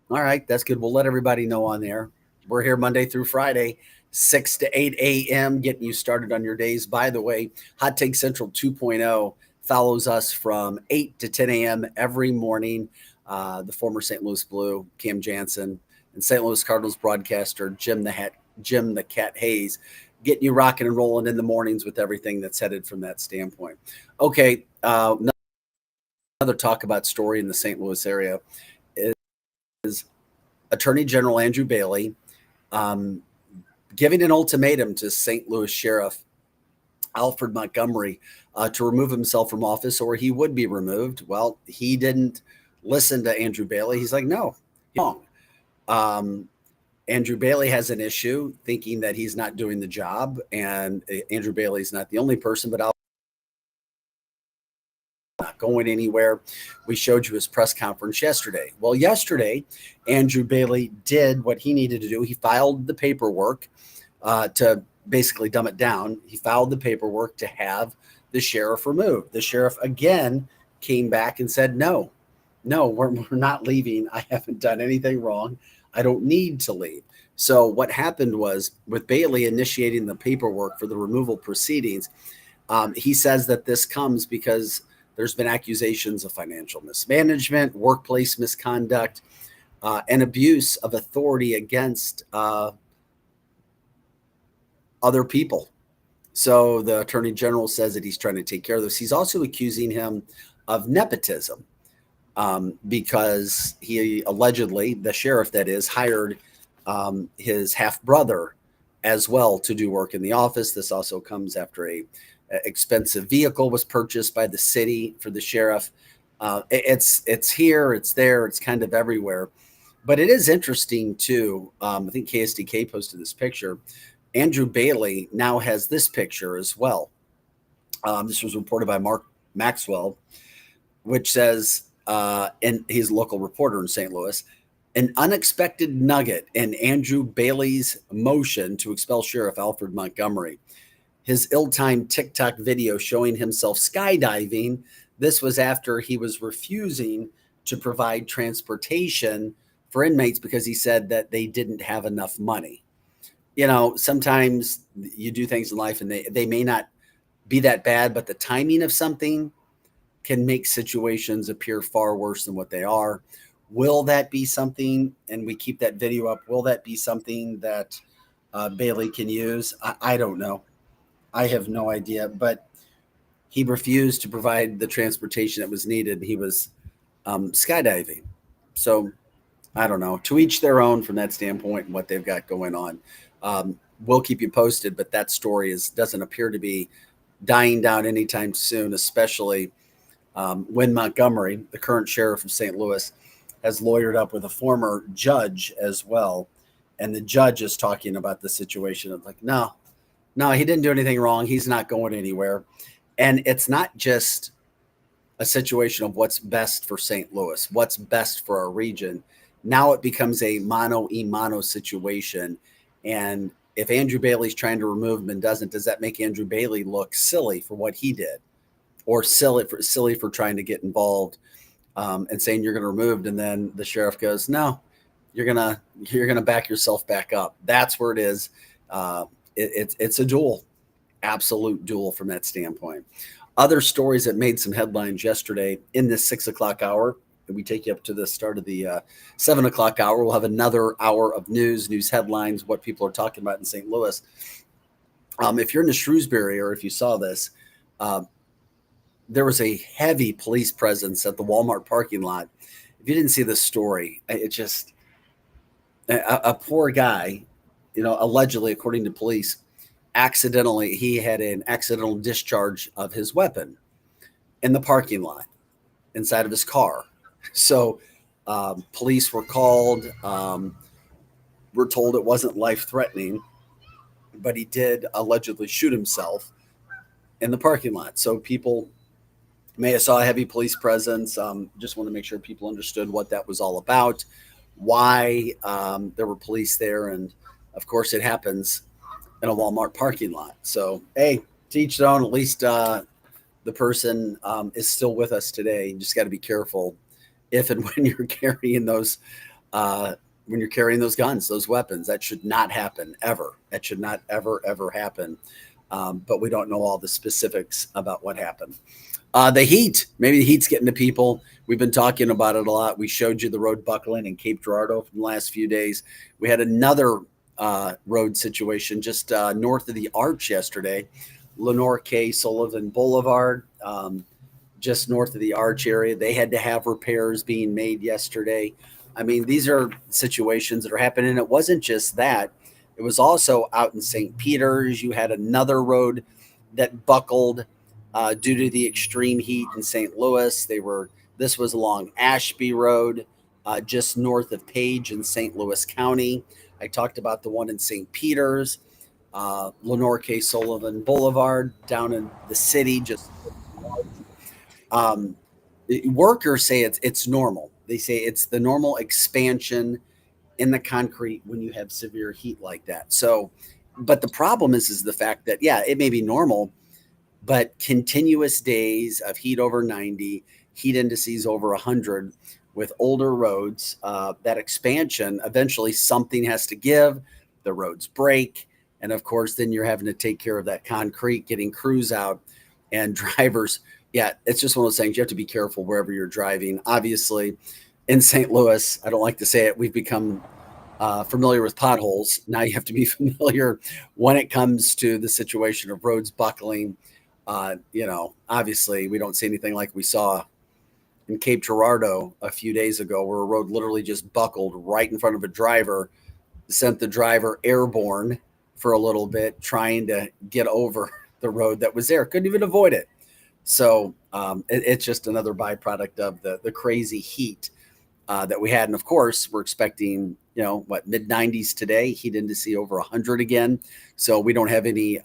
All right, that's good. We'll let everybody know on there. We're here Monday through Friday, 6 to 8 a.m., getting you started on your days. By the way, Hot Take Central 2.0 follows us from 8 to 10 a.m. every morning. The former St. Louis Blue, Cam Jansen, and St. Louis Cardinals broadcaster Jim the Cat Hayes, getting you rocking and rolling in the mornings with everything that's headed from that standpoint. Okay, another talk about story in the St. Louis area is Attorney General Andrew Bailey giving an ultimatum to St. Louis Sheriff Alfred Montgomery to remove himself from office, or he would be removed. Well, he didn't listen to Andrew Bailey. He's like, no, wrong. Andrew Bailey has an issue thinking that he's not doing the job, and Andrew Bailey's not the only person, but I'll not going anywhere. We showed you his press conference yesterday. Well, yesterday, Andrew Bailey did what he needed to do. He filed the paperwork to basically dumb it down. He filed the paperwork to have the sheriff removed. The sheriff again came back and said, no, we're not leaving. I haven't done anything wrong. I don't need to leave. So what happened was, with Bailey initiating the paperwork for the removal proceedings, he says that this comes because there's been accusations of financial mismanagement, workplace misconduct, and abuse of authority against other people. So the Attorney General says that he's trying to take care of this. He's also accusing him of nepotism because he allegedly, the sheriff that is, hired his half-brother as well to do work in the office. This also comes after a expensive vehicle was purchased by the city for the sheriff. It's here, it's there, it's kind of everywhere. But it is interesting too. I think KSDK posted this picture. Andrew Bailey now has this picture as well. This was reported by Mark Maxwell, which says, and he's a local reporter in St. Louis, an unexpected nugget in Andrew Bailey's motion to expel Sheriff Alfred Montgomery. His ill-timed TikTok video showing himself skydiving. This was after he was refusing to provide transportation for inmates because he said that they didn't have enough money. You know, sometimes you do things in life and they may not be that bad, but the timing of something can make situations appear far worse than what they are. Will that be something, and we keep that video up, will that be something that Bailey can use? I don't know. I have no idea, but he refused to provide the transportation that was needed. He was skydiving. So I don't know. To each their own from that standpoint and what they've got going on. We'll keep you posted, but that story doesn't appear to be dying down anytime soon, especially when Montgomery, the current sheriff of St. Louis, has lawyered up with a former judge as well. And the judge is talking about the situation of like, no, he didn't do anything wrong. He's not going anywhere. And it's not just a situation of what's best for St. Louis, what's best for our region. Now it becomes a mano-a-mano situation. And if Andrew Bailey's trying to remove him and doesn't, does that make Andrew Bailey look silly for what he did, or silly for trying to get involved and saying you're going to remove? And then the sheriff goes, no, you're gonna back yourself back up. That's where it is. It's a duel, absolute duel from that standpoint. Other stories that made some headlines yesterday in this 6 o'clock hour. We take you up to the start of the 7 o'clock hour. We'll have another hour of news headlines, what people are talking about in St. Louis. If you're in the Shrewsbury, or if you saw this, there was a heavy police presence at the Walmart parking lot. If you didn't see this story, it just, a poor guy allegedly, according to police, he had an accidental discharge of his weapon in the parking lot inside of his car. So police were called. We're told it wasn't life-threatening, but he did allegedly shoot himself in the parking lot. So people may have saw a heavy police presence. Just want to make sure people understood what that was all about, why there were police there. And of course it happens in a Walmart parking lot. So, hey, to each their own. At least the person is still with us today. You just got to be careful if and when you're carrying those guns, those weapons. That should not happen ever. That should not ever happen. But we don't know all the specifics about what happened. The heat, maybe the heat's getting to people. We've been talking about it a lot. We showed you the road buckling in Cape Girardeau from the last few days. We had another road situation just north of the Arch yesterday, Lenore K. Sullivan Boulevard, just north of the Arch area. They had to have repairs being made yesterday. I mean, these are situations that are happening. It wasn't just that. It was also out in St. Peter's. You had another road that buckled due to the extreme heat in St. Louis. This was along Ashby Road, just north of Page in St. Louis County. I talked about the one in St. Peter's, Lenore K. Sullivan Boulevard down in the city. Workers say it's normal. They say it's the normal expansion in the concrete when you have severe heat like that. So, but the problem is the fact that, yeah, it may be normal, but continuous days of heat over 90, heat indices over 100 with older roads, that expansion, eventually something has to give. The roads break. And of course, then you're having to take care of that concrete, getting crews out and drivers. Yeah, it's just one of those things. You have to be careful wherever you're driving. Obviously, in St. Louis, I don't like to say it, we've become familiar with potholes. Now you have to be familiar when it comes to the situation of roads buckling. Obviously, we don't see anything like we saw in Cape Girardeau a few days ago, where a road literally just buckled right in front of a driver, sent the driver airborne for a little bit, trying to get over the road that was there. Couldn't even avoid it. So it's just another byproduct of the crazy heat that we had. And of course, we're expecting, mid 90s today, heat indice over 100 again. So we don't have any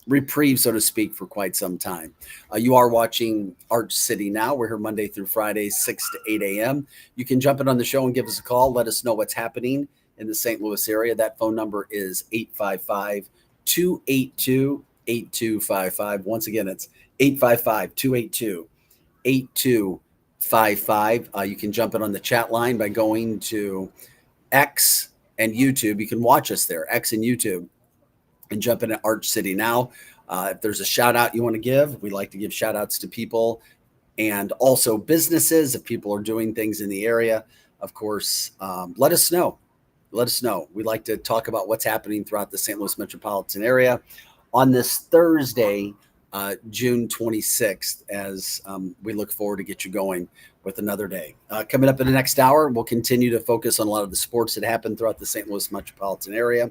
reprieve, so to speak, for quite some time. You are watching Arch City Now. We're here Monday through Friday, 6 to 8 a.m. You can jump in on the show and give us a call. Let us know what's happening in the St. Louis area. That phone number is 855-282-8255. Once again, it's 855-282-8255. You can jump in on the chat line by going to X and YouTube. You can watch us there, X and YouTube, and jump in at Arch City Now. If there's a shout out you want to give, we like to give shout outs to people and also businesses. If people are doing things in the area, of course, let us know. Let us know. We like to talk about what's happening throughout the St. Louis metropolitan area on this Thursday, June 26th, as we look forward to get you going with another day. Coming up in the next hour, we'll continue to focus on a lot of the sports that happen throughout the St. Louis metropolitan area.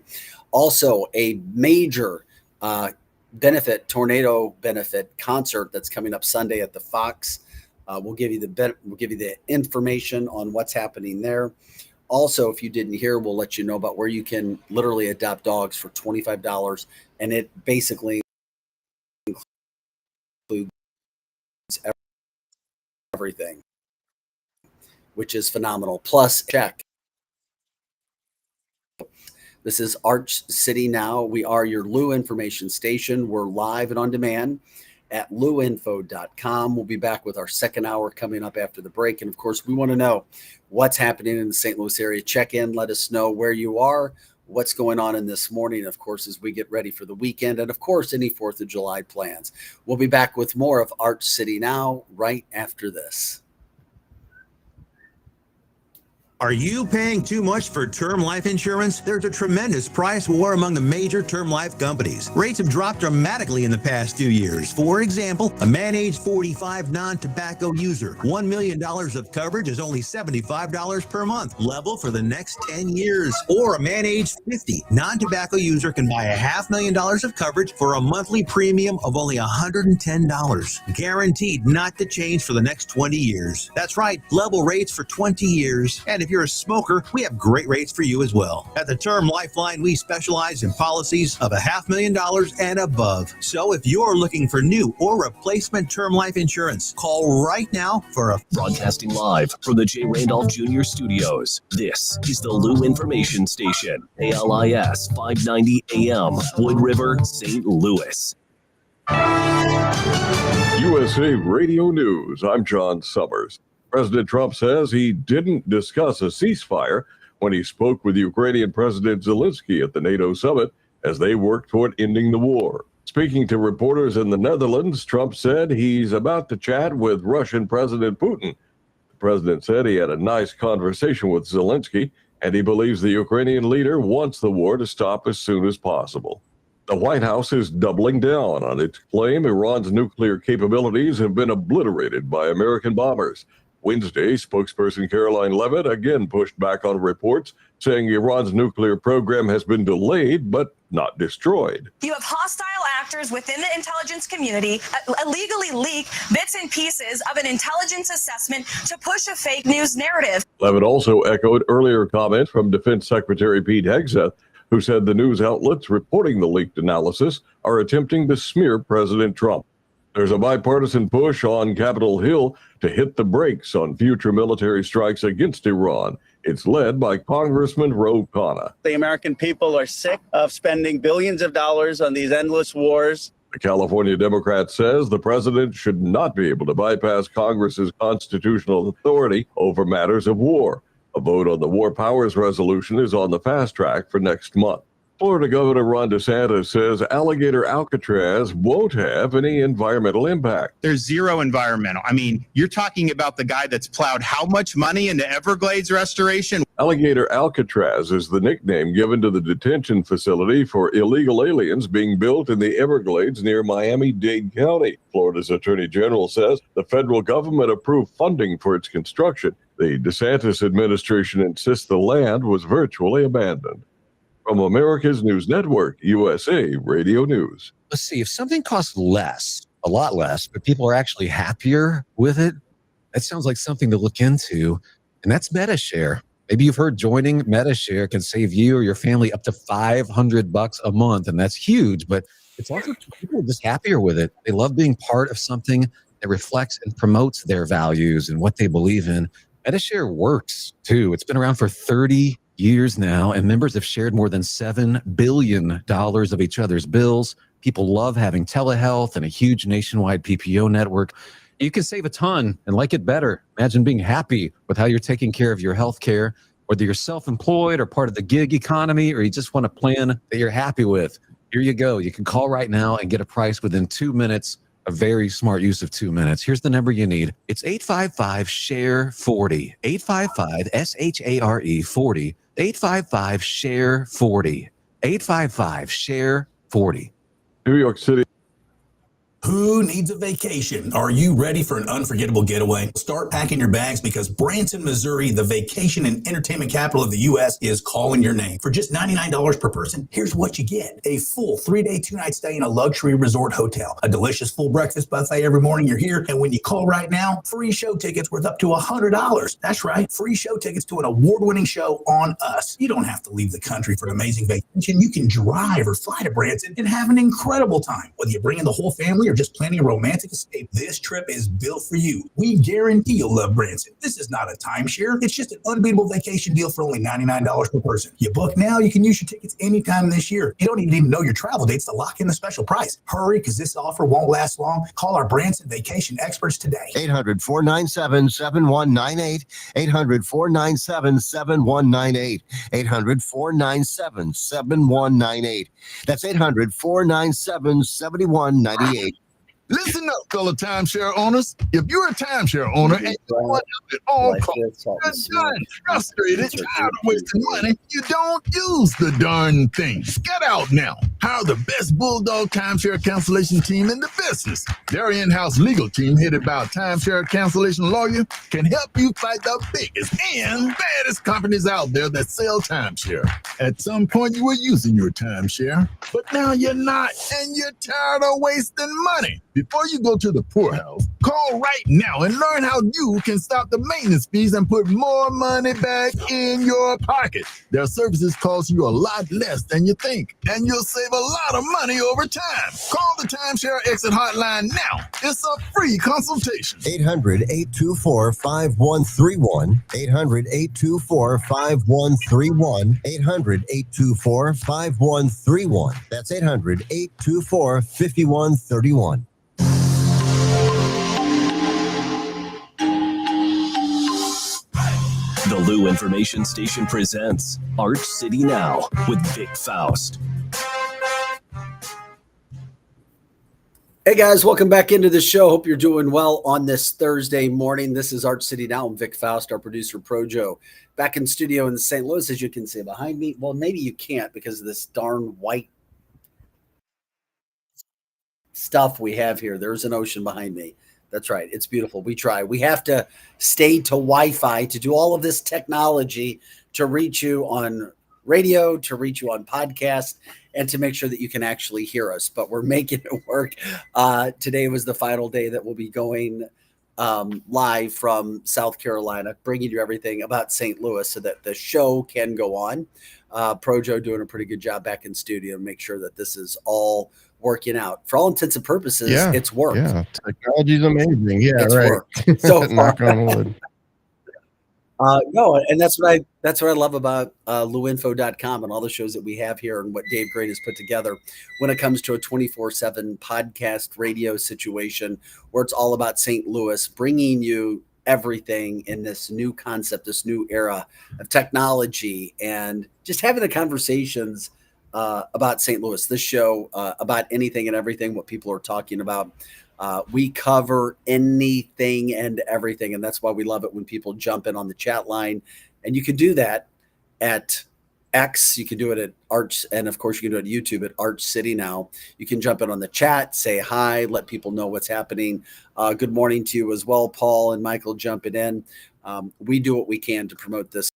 Also, a major tornado benefit concert that's coming up Sunday at the Fox. We'll give you the information on what's happening there. Also, if you didn't hear, we'll let you know about where you can literally adopt dogs for $25, and it basically includes everything, which is phenomenal. Plus, check. This is Arch City Now. We are your Lou information station. We're live and on demand at luinfo.com. We'll be back with our second hour coming up after the break. And of course, we want to know what's happening in the St. Louis area. Check in, let us know where you are, what's going on in this morning, of course, as we get ready for the weekend. And of course, any 4th of July plans. We'll be back with more of Arch City Now right after this. Are you paying too much for term life insurance? There's a tremendous price war among the major term life companies. Rates have dropped dramatically in the past 2 years. For example, a man age 45 non-tobacco user, $1 million of coverage is only $75 per month, level for the next 10 years. Or a man age 50 non-tobacco user can buy $500,000 of coverage for a monthly premium of only $110, guaranteed not to change for the next 20 years. That's right, level rates for 20 years. And if you're a smoker, we have great rates for you as well. At the Term Lifeline, we specialize in policies of $500,000 and above. So if you're looking for new or replacement term life insurance, call right now for a Broadcasting live from the J. Randolph Jr. Studios. This is the Lou Information Station, ALIS 590 AM, Wood River, St. Louis. USA Radio News. I'm John Summers. President Trump says he didn't discuss a ceasefire when he spoke with Ukrainian President Zelensky at the NATO summit as they work toward ending the war. Speaking to reporters in the Netherlands, Trump said he's about to chat with Russian President Putin. The president said he had a nice conversation with Zelensky, and he believes the Ukrainian leader wants the war to stop as soon as possible. The White House is doubling down on its claim Iran's nuclear capabilities have been obliterated by American bombers. Wednesday, spokesperson Caroline Leavitt again pushed back on reports saying Iran's nuclear program has been delayed but not destroyed. You have hostile actors within the intelligence community illegally leak bits and pieces of an intelligence assessment to push a fake news narrative. Leavitt also echoed earlier comments from Defense Secretary Pete Hegseth, who said the news outlets reporting the leaked analysis are attempting to smear President Trump. There's a bipartisan push on Capitol Hill to hit the brakes on future military strikes against Iran. It's led by Congressman Ro Khanna. The American people are sick of spending billions of dollars on these endless wars. The California Democrat says the president should not be able to bypass Congress's constitutional authority over matters of war. A vote on the War Powers Resolution is on the fast track for next month. Florida Governor Ron DeSantis says Alligator Alcatraz won't have any environmental impact. There's zero environmental. I mean, you're talking about the guy that's plowed how much money into Everglades restoration? Alligator Alcatraz is the nickname given to the detention facility for illegal aliens being built in the Everglades near Miami-Dade County. Florida's Attorney General says the federal government approved funding for its construction. The DeSantis administration insists the land was virtually abandoned. From America's News Network, USA Radio News. Let's see, if something costs less, a lot less, but people are actually happier with it, that sounds like something to look into. And that's MetaShare. Maybe you've heard joining MetaShare can save you or your family up to $500 a month. And that's huge, but it's also people just happier with it. They love being part of something that reflects and promotes their values and what they believe in. MetaShare works too. It's been around for 30 years now, and members have shared more than $7 billion of each other's bills. People love having telehealth and a huge nationwide PPO network. You can save a ton and like it better. Imagine being happy with how you're taking care of your health care, whether you're self-employed or part of the gig economy, or you just want a plan that you're happy with. Here you go. You can call right now and get a price within 2 minutes. A very smart use of 2 minutes. Here's the number you need. It's 855-SHARE-40. 855-SHARE 40. 855-SHARE-40. 855-SHARE-40. New York City. Who needs a vacation? Are you ready for an unforgettable getaway? Start packing your bags because Branson, Missouri, the vacation and entertainment capital of the U.S., is calling your name. For just $99 per person, here's what you get. A full 3-day, 2-night stay in a luxury resort hotel, a delicious full breakfast buffet every morning you're here, and when you call right now, free show tickets worth up to $100. That's right, free show tickets to an award-winning show on us. You don't have to leave the country for an amazing vacation. You can drive or fly to Branson and have an incredible time. Whether you're bringing the whole family or just planning a romantic escape, this trip is built for you. We guarantee you'll love Branson. This is not a timeshare. It's just an unbeatable vacation deal for only $99 per person. You book now, you can use your tickets anytime this year. You don't even know your travel dates to lock in the special price. Hurry, because this offer won't last long. Call our Branson vacation experts today. 800-497-7198. 800-497-7198. 800-497-7198. That's 800-497-7198. Listen up, fellow timeshare owners. If you're a timeshare owner and you want help at all costs, you're done, frustrated, tired of wasting money, you don't use the darn thing. Get out now. Hire the best Bulldog timeshare cancellation team in the business. Their in-house legal team, headed by a timeshare cancellation lawyer, can help you fight the biggest and baddest companies out there that sell timeshare. At some point, you were using your timeshare, but now you're not, and you're tired of wasting money. Before you go to the poorhouse, call right now and learn how you can stop the maintenance fees and put more money back in your pocket. Their services cost you a lot less than you think, and you'll save a lot of money over time. Call the Timeshare Exit Hotline now. It's a free consultation. 800-824-5131. 800-824-5131. 800-824-5131. That's 800-824-5131. The Lou Information Station presents Arch City Now with Vic Faust. Hey guys, welcome back into the show. Hope you're doing well on this Thursday morning. This is Arch City Now. I'm Vic Faust, our producer, Projo, back in studio in St. Louis, as you can see behind me. Well, maybe you can't because of this darn white stuff we have here. There's an ocean behind me. That's right. It's beautiful. We try. We have to stay to Wi-Fi to do all of this technology to reach you on radio, to reach you on podcast, and to make sure that you can actually hear us. But we're making it work. Today was the final day that we'll be going live from South Carolina, bringing you everything about St. Louis so that the show can go on. Projo doing a pretty good job back in studio to make sure that this is all working out. For all intents and purposes, it's worked. Yeah, technology's amazing. Yeah, It's right. worked. So Knock on wood. No, and that's what I love about luinfo.com and all the shows that we have here and what Dave Great has put together when it comes to a 24/7 podcast radio situation where it's all about St. Louis, bringing you everything in this new concept, this new era of technology, and just having the conversations about St. Louis. This show about anything and everything, what people are talking about. We cover anything and everything, and that's why we love it when people jump in on the chat line. And you can do that at X. You can do it at Arch, and of course you can do it at YouTube at Arch City Now. You can jump in on the chat, say hi, let people know what's happening. Good morning to you as well, Paul and Michael jumping in. We do what we can to promote this.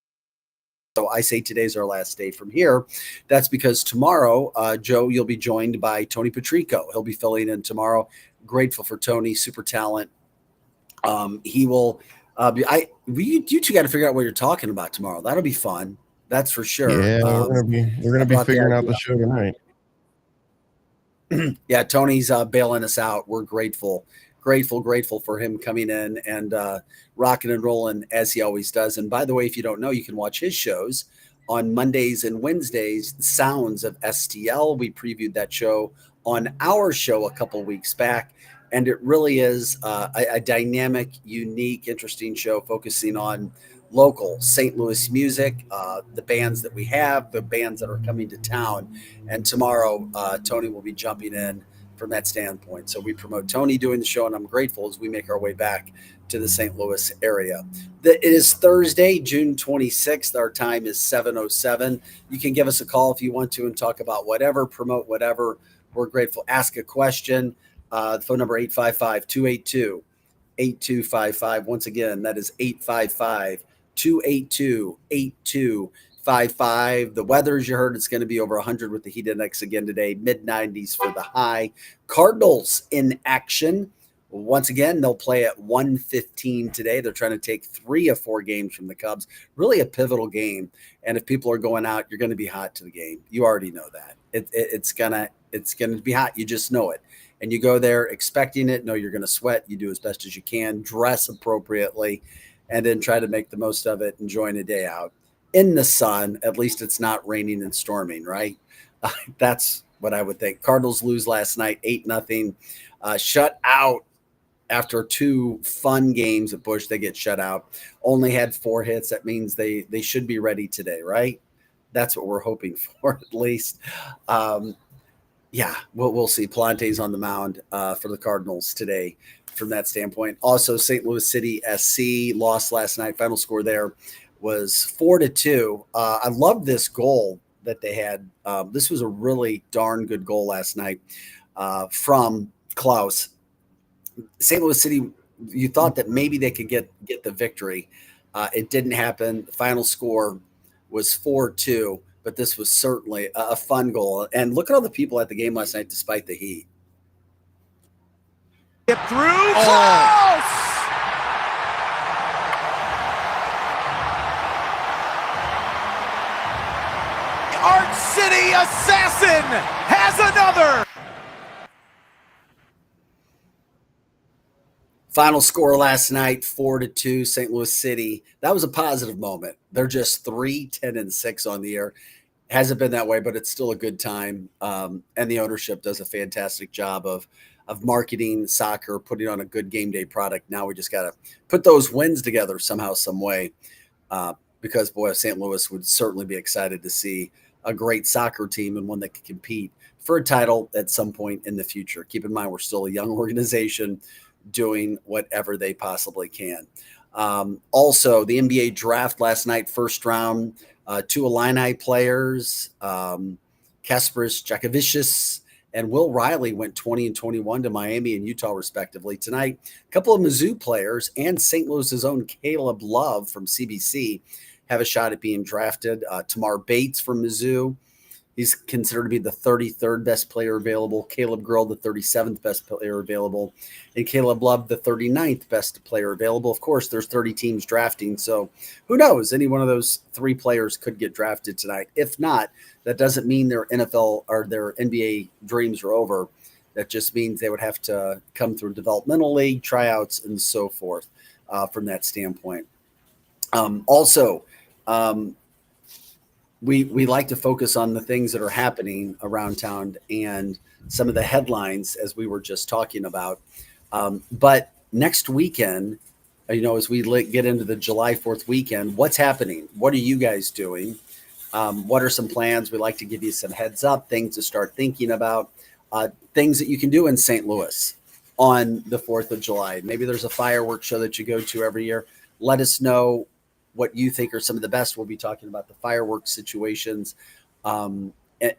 So I say today's our last day from here. That's because tomorrow, Joe, you'll be joined by Tony Patrico. He'll be filling in tomorrow. Grateful for Tony, super talent. He will you two got to figure out what you're talking about tomorrow. That'll be fun. That's for sure. Yeah, we're gonna be figuring out the show tonight. Yeah, Tony's bailing us out. We're grateful for him coming in and rocking and rolling as he always does. And by the way, if you don't know, you can watch his shows on Mondays and Wednesdays, Sounds of STL. We previewed that show on our show a couple weeks back. And it really is a dynamic, unique, interesting show focusing on local St. Louis music, the bands that we have, the bands that are coming to town. And tomorrow, Tony will be jumping in from that standpoint. So we promote Tony doing the show, and I'm grateful as we make our way back to the St. Louis area. It is Thursday, June 26th. Our time is 7:07. You can give us a call if you want to and talk about whatever, promote whatever. We're grateful. Ask a question. The phone number 855-282-8255. Once again, that is 855-282-8255. The weather, as you heard, it's going to be over 100 with the heat index again today, mid-90s for the high. Cardinals in action. Once again, they'll play at 1:15 today. They're trying to take 3 of 4 games from the Cubs. Really a pivotal game. And if people are going out, you're going to be hot to the game. You already know that. It's gonna be hot. You just know it. And you go there expecting it. Know you're going to sweat. You do as best as you can. Dress appropriately. And then try to make the most of it, enjoying a day out in the sun. At least it's not raining and storming, right? That's what I would think. Cardinals lose last night, 8-0. Shut out after 2 fun games at Busch. They get shut out. Only had 4 hits. That means they should be ready today, right? That's what we're hoping for, at least. Yeah, we'll see. Palante's on the mound for the Cardinals today from that standpoint. Also, St. Louis City SC lost last night. Final score there was 4-2. I love this goal that they had. This was a really darn good goal last night from Klaus. St. Louis City, you thought that maybe they could get the victory. It didn't happen. The final score was 4-2. But this was certainly a fun goal. And look at all the people at the game last night, despite the heat. Get through. Close! Art City Assassin has another. Final score last night, 4-2, St. Louis City. That was a positive moment. They're just 3-10-6 on the year. Hasn't been that way, but it's still a good time. And the ownership does a fantastic job of marketing soccer, putting on a good game day product. Now we just got to put those wins together somehow, some way, because, boy, St. Louis would certainly be excited to see a great soccer team and one that can compete for a title at some point in the future. Keep in mind, we're still a young organization doing whatever they possibly can. Also, the NBA draft last night, first round, 2 Illini players, Kasparis Jakavicius and Will Riley went 20 and 21 to Miami and Utah, respectively. Tonight, a couple of Mizzou players and St. Louis's own Caleb Love from CBC have a shot at being drafted. Tamar Bates from Mizzou. He's considered to be the 33rd best player available. Caleb Grill, the 37th best player available. And Caleb Love, the 39th best player available. Of course, there's 30 teams drafting. So who knows? Any one of those 3 players could get drafted tonight. If not, that doesn't mean their NFL or their NBA dreams are over. That just means they would have to come through developmental league, tryouts, and so forth from that standpoint. We like to focus on the things that are happening around town and some of the headlines, as we were just talking about. But next weekend, as we get into the July 4th weekend, what's happening? What are you guys doing? What are some plans? We like to give you some heads up, things to start thinking about, things that you can do in St. Louis on the 4th of July. Maybe there's a fireworks show that you go to every year. Let us know what you think are some of the best. We'll be talking about the fireworks situations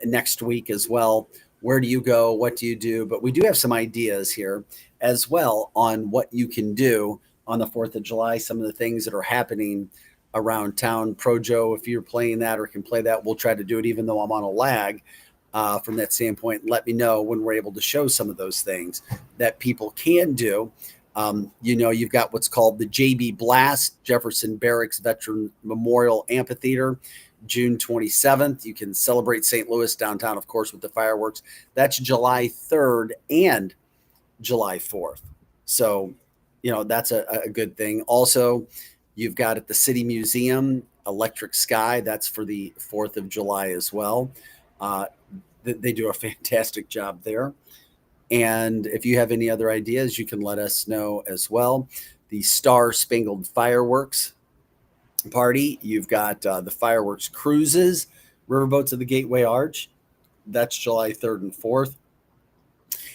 next week as well. Where do you go? What do you do? But we do have some ideas here as well on what you can do on the 4th of July, some of the things that are happening around town. Projo, if you're playing that or can play that, we'll try to do it even though I'm on a lag from that standpoint. Let me know when we're able to show some of those things that people can do. You've got what's called the JB Blast, Jefferson Barracks Veteran Memorial Amphitheater, June 27th. You can celebrate St. Louis downtown, of course, with the fireworks. That's July 3rd and July 4th. So, that's a good thing. Also, you've got at the City Museum, Electric Sky. That's for the 4th of July as well. They do a fantastic job there. And if you have any other ideas, you can let us know as well. The Star Spangled Fireworks Party. You've got the fireworks cruises, Riverboats of the Gateway Arch. That's July 3rd and 4th.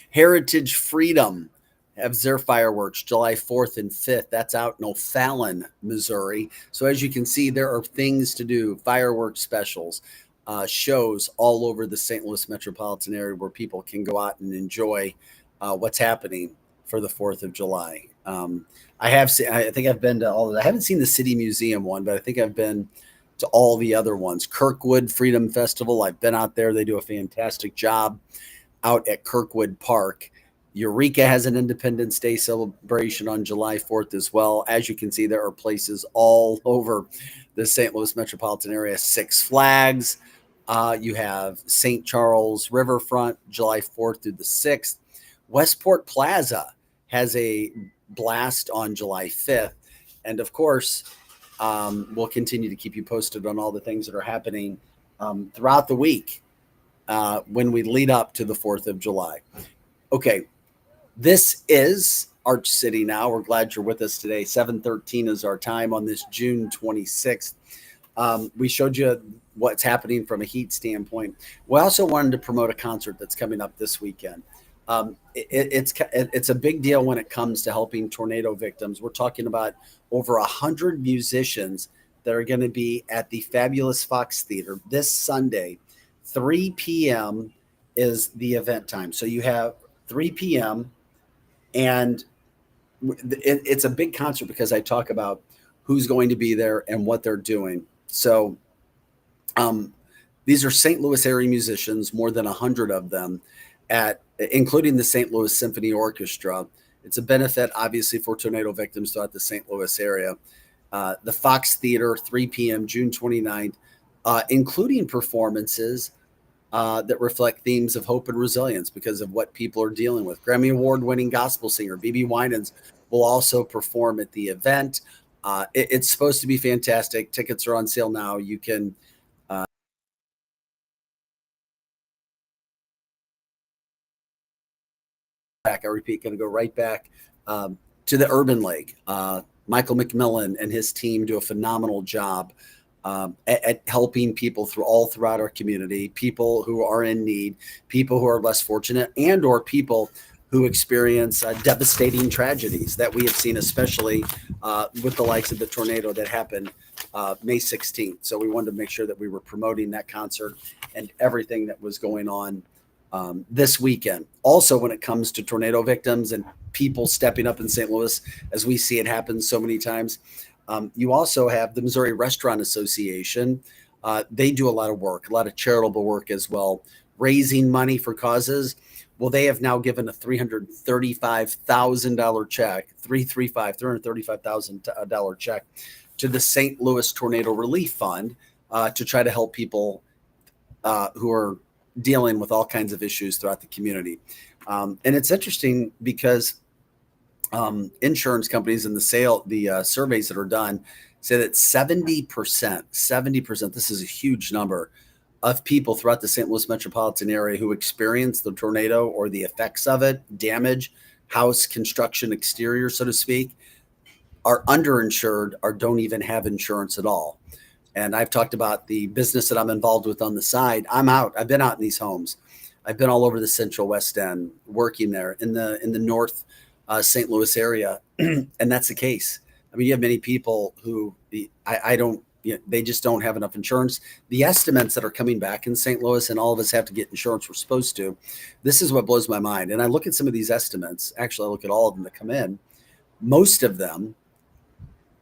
Heritage Freedom has their fireworks July 4th and 5th. That's out in O'Fallon, Missouri. So as you can see, there are things to do, fireworks specials. Shows all over the St. Louis metropolitan area where people can go out and enjoy what's happening for the 4th of July. I think I've been to all of that. I haven't seen the City Museum one, but I think I've been to all the other ones. Kirkwood Freedom Festival. I've been out there. They do a fantastic job out at Kirkwood Park. Eureka has an Independence Day celebration on July 4th as well. As you can see, there are places all over the St. Louis metropolitan area. Six Flags. You have St. Charles Riverfront, July 4th through the 6th. Westport Plaza has a blast on July 5th. And of course, we'll continue to keep you posted on all the things that are happening throughout the week when we lead up to the 4th of July. Okay, this is Arch City now. We're glad you're with us today. 7:13 is our time on this June 26th. We showed you what's happening from a heat standpoint. We also wanted to promote a concert that's coming up this weekend. It's a big deal when it comes to helping tornado victims. We're talking about over 100 musicians that are going to be at the fabulous Fox Theater this Sunday. 3 p.m. is the event time. So you have 3 p.m. and it's a big concert because I talk about who's going to be there and what they're doing. So these are St. Louis area musicians, more than 100 of them, including the St. Louis Symphony Orchestra. It's a benefit, obviously, for tornado victims throughout the St. Louis area. The Fox Theater, 3 p.m., June 29th, including performances that reflect themes of hope and resilience because of what people are dealing with. Grammy Award-winning gospel singer BB Winans will also perform at the event. It's supposed to be fantastic. Tickets are on sale now. You can I repeat, going to go right back to the Urban League. Michael McMillan and his team do a phenomenal job at helping people throughout our community, people who are in need, people who are less fortunate, and or people who experience devastating tragedies that we have seen, especially with the likes of the tornado that happened May 16th. So we wanted to make sure that we were promoting that concert and everything that was going on this weekend. Also, when it comes to tornado victims and people stepping up in St. Louis, as we see it happen so many times, you also have the Missouri Restaurant Association. They do a lot of work, a lot of charitable work as well, raising money for causes. Well, they have now given a $335,000 check, $335,000 check to the St. Louis Tornado Relief Fund to try to help people who are dealing with all kinds of issues throughout the community. And it's interesting because insurance companies and the surveys that are done say that 70%, this is a huge number, of people throughout the St. Louis metropolitan area who experienced the tornado or the effects of it, damage, house construction, exterior, so to speak, are underinsured or don't even have insurance at all. And I've talked about the business that I'm involved with on the side. I'm out. I've been out in these homes. I've been all over the Central West End, working there in the North St. Louis area, and that's the case. I mean, you have many people who they just don't have enough insurance. The estimates that are coming back in St. Louis, and all of us have to get insurance, we're supposed to. This is what blows my mind. And I look at some of these estimates. Actually, I look at all of them that come in. Most of them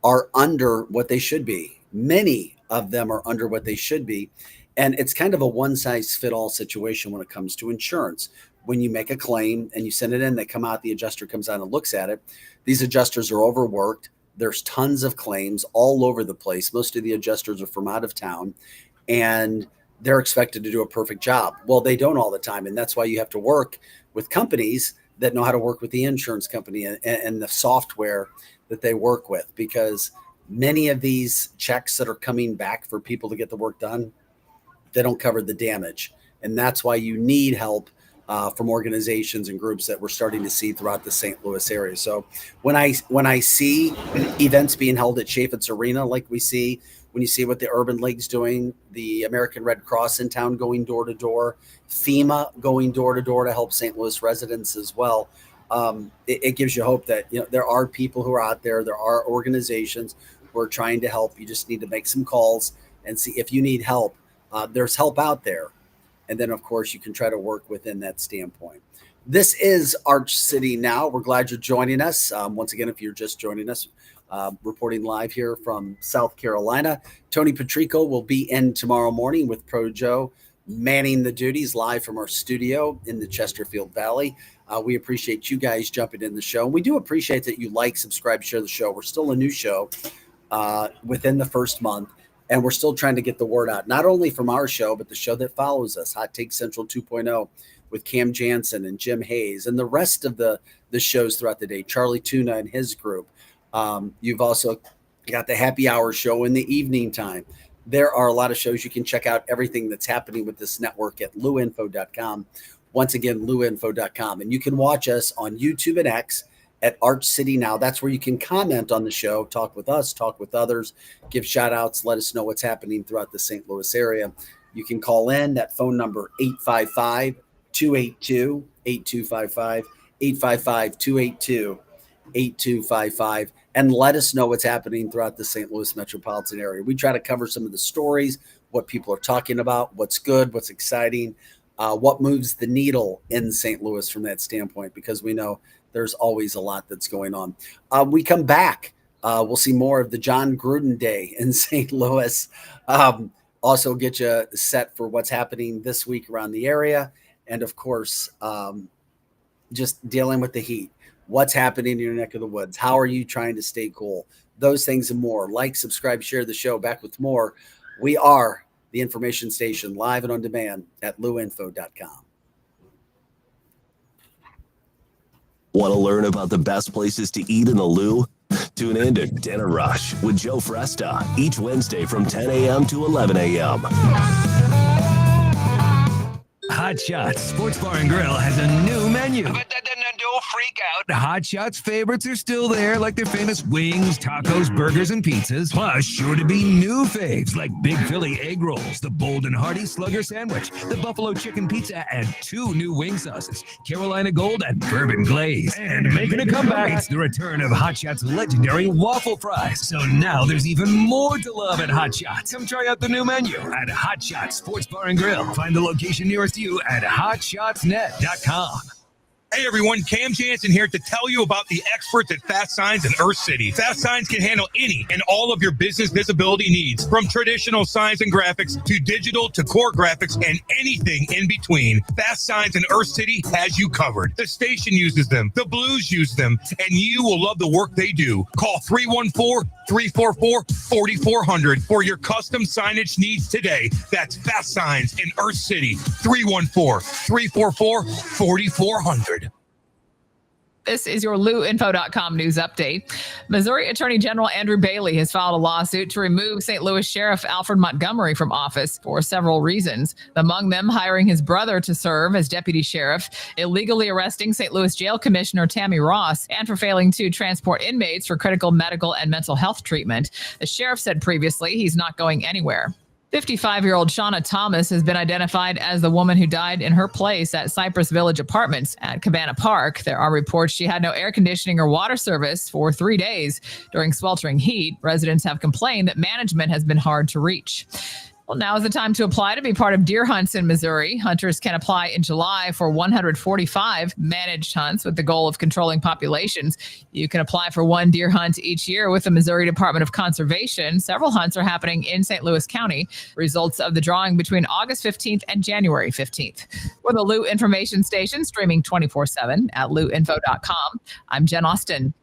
are under what they should be. Many of them are under what they should be. And it's kind of a one-size-fit-all situation when it comes to insurance. When you make a claim and you send it in, they come out, the adjuster comes out and looks at it. These adjusters are overworked. There's tons of claims all over the place. Most of the adjusters are from out of town, and they're expected to do a perfect job. Well, they don't all the time, and that's why you have to work with companies that know how to work with the insurance company and the software that they work with, because many of these checks that are coming back for people to get the work done, they don't cover the damage. And that's why you need help from organizations and groups that we're starting to see throughout the St. Louis area. So when I see events being held at Chaffetz Arena, like we see, when you see what the Urban League's doing, the American Red Cross in town going door to door, FEMA going door to door to help St. Louis residents as well, it gives you hope that there are people who are out there. There are organizations who are trying to help. You just need to make some calls and see if you need help. There's help out there. And then, of course, you can try to work within that standpoint. This is Arch City Now. We're glad you're joining us. Once again, if you're just joining us, reporting live here from South Carolina, Tony Patrico will be in tomorrow morning with Pro Joe, manning the duties live from our studio in the Chesterfield Valley. We appreciate you guys jumping in the show. We do appreciate that you like, subscribe, share the show. We're still a new show within the first month. And we're still trying to get the word out, not only from our show, but the show that follows us, Hot Take Central 2.0 with Cam Jansen and Jim Hayes and the rest of the shows throughout the day, Charlie Tuna and his group. You've also got the happy hour show in the evening time. There are a lot of shows. You can check out everything that's happening with this network at luinfo.com. Once again, luinfo.com. And you can watch us on YouTube and X at Arch City Now. That's where you can comment on the show, talk with us, talk with others, give shout outs, let us know what's happening throughout the St. Louis area. You can call in that phone number 855-282-8255, 855-282-8255, and let us know what's happening throughout the St. Louis metropolitan area. We try to cover some of the stories, what people are talking about, what's good, what's exciting, what moves the needle in St. Louis from that standpoint, because we know there's always a lot that's going on. We come back. We'll see more of the John Gruden Day in St. Louis. Also get you set for what's happening this week around the area. And, of course, just dealing with the heat. What's happening in your neck of the woods? How are you trying to stay cool? Those things and more. Like, subscribe, share the show. Back with more. We are the information station, live and on demand at luinfo.com. Want to learn about the best places to eat in the Lou? Tune in to Dinner Rush with Joe Fresta each Wednesday from 10 a.m. to 11 a.m. Hot Shots Sports Bar and Grill has a new menu. But don't freak out. Hot Shots favorites are still there, like their famous wings, tacos, burgers, and pizzas. Plus, sure to be new faves like Big Philly egg rolls, the Bold and Hearty Slugger sandwich, the Buffalo chicken pizza, and 2 new wing sauces, Carolina Gold and Bourbon Glaze. And making a comeback, it's the return of Hot Shots' legendary waffle fries. So now there's even more to love at Hot Shots. Come try out the new menu at Hot Shots Sports Bar and Grill. Find the location nearest you at hotshotsnet.com. Hey everyone, Cam Jansen here to tell you about the experts at Fast Signs in Earth City. Fast Signs can handle any and all of your business visibility needs, from traditional signs and graphics to digital to core graphics and anything in between. Fast Signs in Earth City has you covered. The station uses them, the Blues use them, and you will love the work they do. Call 314-344-4400 for your custom signage needs today. That's Fast Signs in Earth City, 314-344-4400. This is your LouInfo.com news update. Missouri Attorney General Andrew Bailey has filed a lawsuit to remove St. Louis Sheriff Alfred Montgomery from office for several reasons. Among them, hiring his brother to serve as deputy sheriff, illegally arresting St. Louis Jail Commissioner Tammy Ross, and for failing to transport inmates for critical medical and mental health treatment. The sheriff said previously he's not going anywhere. 55-year-old Shauna Thomas has been identified as the woman who died in her place at Cypress Village Apartments at Cabana Park. There are reports she had no air conditioning or water service for 3 days during sweltering heat. Residents have complained that management has been hard to reach. Well, now is the time to apply to be part of deer hunts in Missouri. Hunters can apply in July for 145 managed hunts with the goal of controlling populations. You can apply for 1 deer hunt each year with the Missouri Department of Conservation. Several hunts are happening in St. Louis County. Results of the drawing between August 15th and January 15th. For the Lou Information Station, streaming 24/7 at luinfo.com, I'm Jen Austin.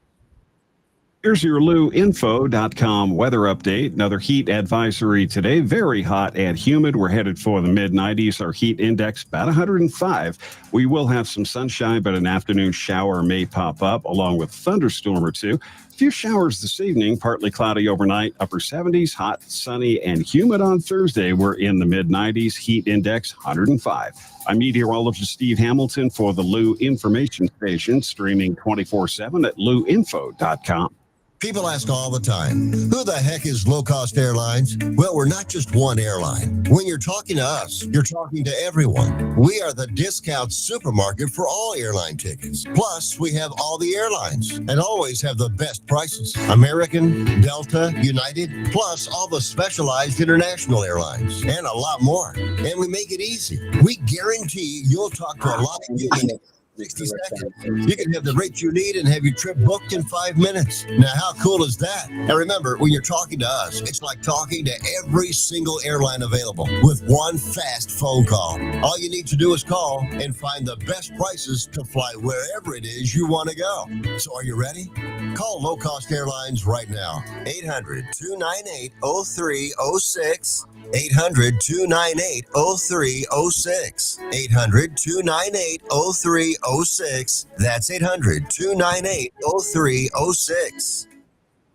Here's your LouInfo.com weather update. Another heat advisory today. Very hot and humid. We're headed for the mid-90s. Our heat index about 105. We will have some sunshine, but an afternoon shower may pop up along with a thunderstorm or two. A few showers this evening, partly cloudy overnight, upper 70s, hot, sunny, and humid on Thursday. We're in the mid-90s. Heat index 105. I'm meteorologist Steve Hamilton for the Lou Information Station, streaming 24/7 at luinfo.com. People ask all the time, who the heck is Low Cost Airlines? Well, we're not just one airline. When you're talking to us, you're talking to everyone. We are the discount supermarket for all airline tickets. Plus, we have all the airlines and always have the best prices. American, Delta, United, plus all the specialized international airlines and a lot more. And we make it easy. We guarantee you'll talk to a lot of you in 60 seconds. You can have the rate you need and have your trip booked in 5 minutes. Now, how cool is that? And remember, when you're talking to us, it's like talking to every single airline available with one fast phone call. All you need to do is call and find the best prices to fly wherever it is you want to go. So are you ready? Call Low Cost Airlines right now. 800-298-0306. 800-298-0306. 800-298-0306. That's 800-298-0306.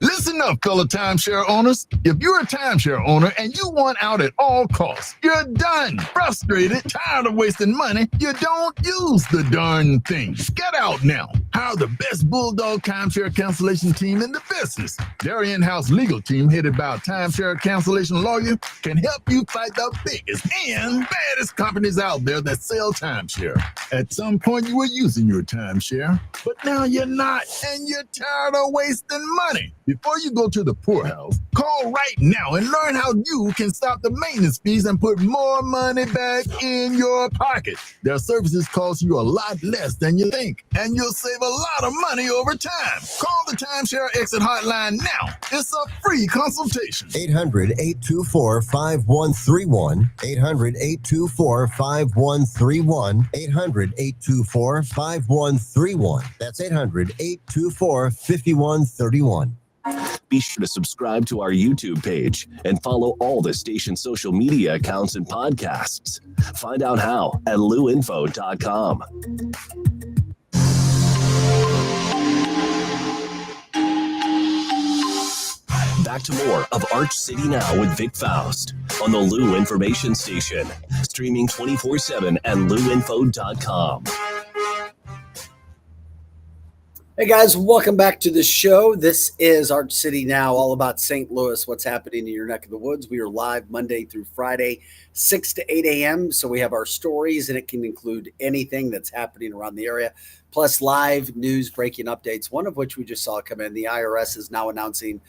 Listen up, fellow timeshare owners. If you're a timeshare owner and you want out at all costs, you're done. Frustrated, tired of wasting money, you don't use the darn thing. Get out now. Hire the best Bulldog timeshare cancellation team in the business. Their in-house legal team, headed by a timeshare cancellation lawyer, can help you fight the biggest and baddest companies out there that sell timeshare. At some point, you were using your timeshare, but now you're not, and you're tired of wasting money. Before you go to the poorhouse, call right now and learn how you can stop the maintenance fees and put more money back in your pocket. Their services cost you a lot less than you think, and you'll save a lot of money over time. Call the Timeshare Exit Hotline now. It's a free consultation. 800-824-5131. 800-824-5131. 800-824-5131. That's 800-824-5131. Be sure to subscribe to our YouTube page and follow all the station's social media accounts and podcasts. Find out how at luinfo.com. Back to more of Arch City Now with Vic Faust on the Lou Information Station, streaming 24/7 at luinfo.com. Hey guys, welcome back to the show. This is Arch City Now, all about St. Louis, what's happening in your neck of the woods. We are live Monday through Friday, 6 to 8 a.m. So we have our stories, and it can include anything that's happening around the area, plus live news, breaking updates, one of which we just saw come in. The IRS is now announcing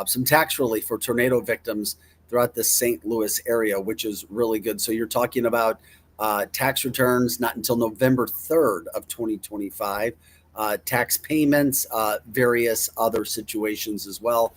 some tax relief for tornado victims throughout the St. Louis area, which is really good. So you're talking about tax returns not until November 3rd of 2025. Tax payments, various other situations as well.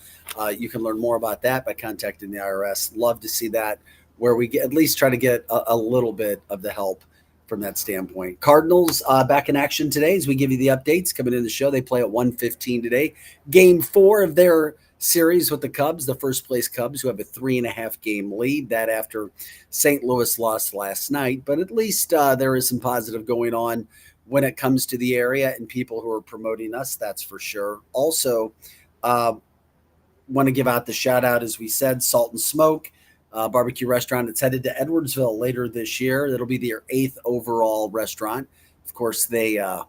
You can learn more about that by contacting the IRS. Love to see that, where we at least try to get a little bit of the help from that standpoint. Cardinals back in action today as we give you the updates coming in the show. They play at 1:15 today. Game 4 of their series with the Cubs, the first place Cubs, who have a 3.5 game lead. That after St. Louis lost last night, but at least there is some positive going on when it comes to the area and people who are promoting us, that's for sure. Also, want to give out the shout out, as we said, Salt and Smoke barbecue restaurant. It's headed to Edwardsville later this year. It'll be their 8th overall restaurant. Of course, they have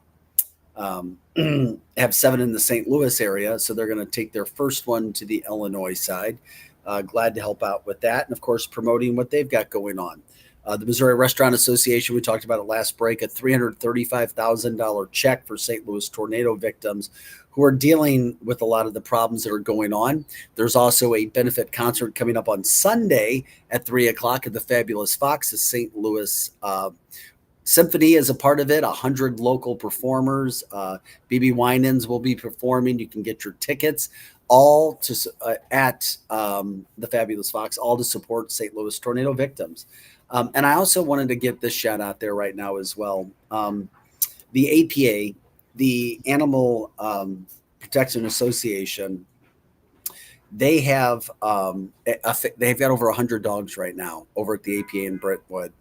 7 in the St. Louis area, so they're going to take their first one to the Illinois side. Glad to help out with that, and of course, promoting what they've got going on. The Missouri Restaurant Association, we talked about it last break, a $335,000 check for St. Louis tornado victims who are dealing with a lot of the problems that are going on. There's also a benefit concert coming up on Sunday at 3 o'clock at the Fabulous Fox. The St. Louis Symphony is a part of it, 100 local performers. BB Winans will be performing. You can get your tickets all to at the Fabulous Fox, all to support St. Louis tornado victims. And I also wanted to get this shout out there right now as well. The APA, the Animal Protection Association, they have they've got over 100 dogs right now over at the APA in Brentwood.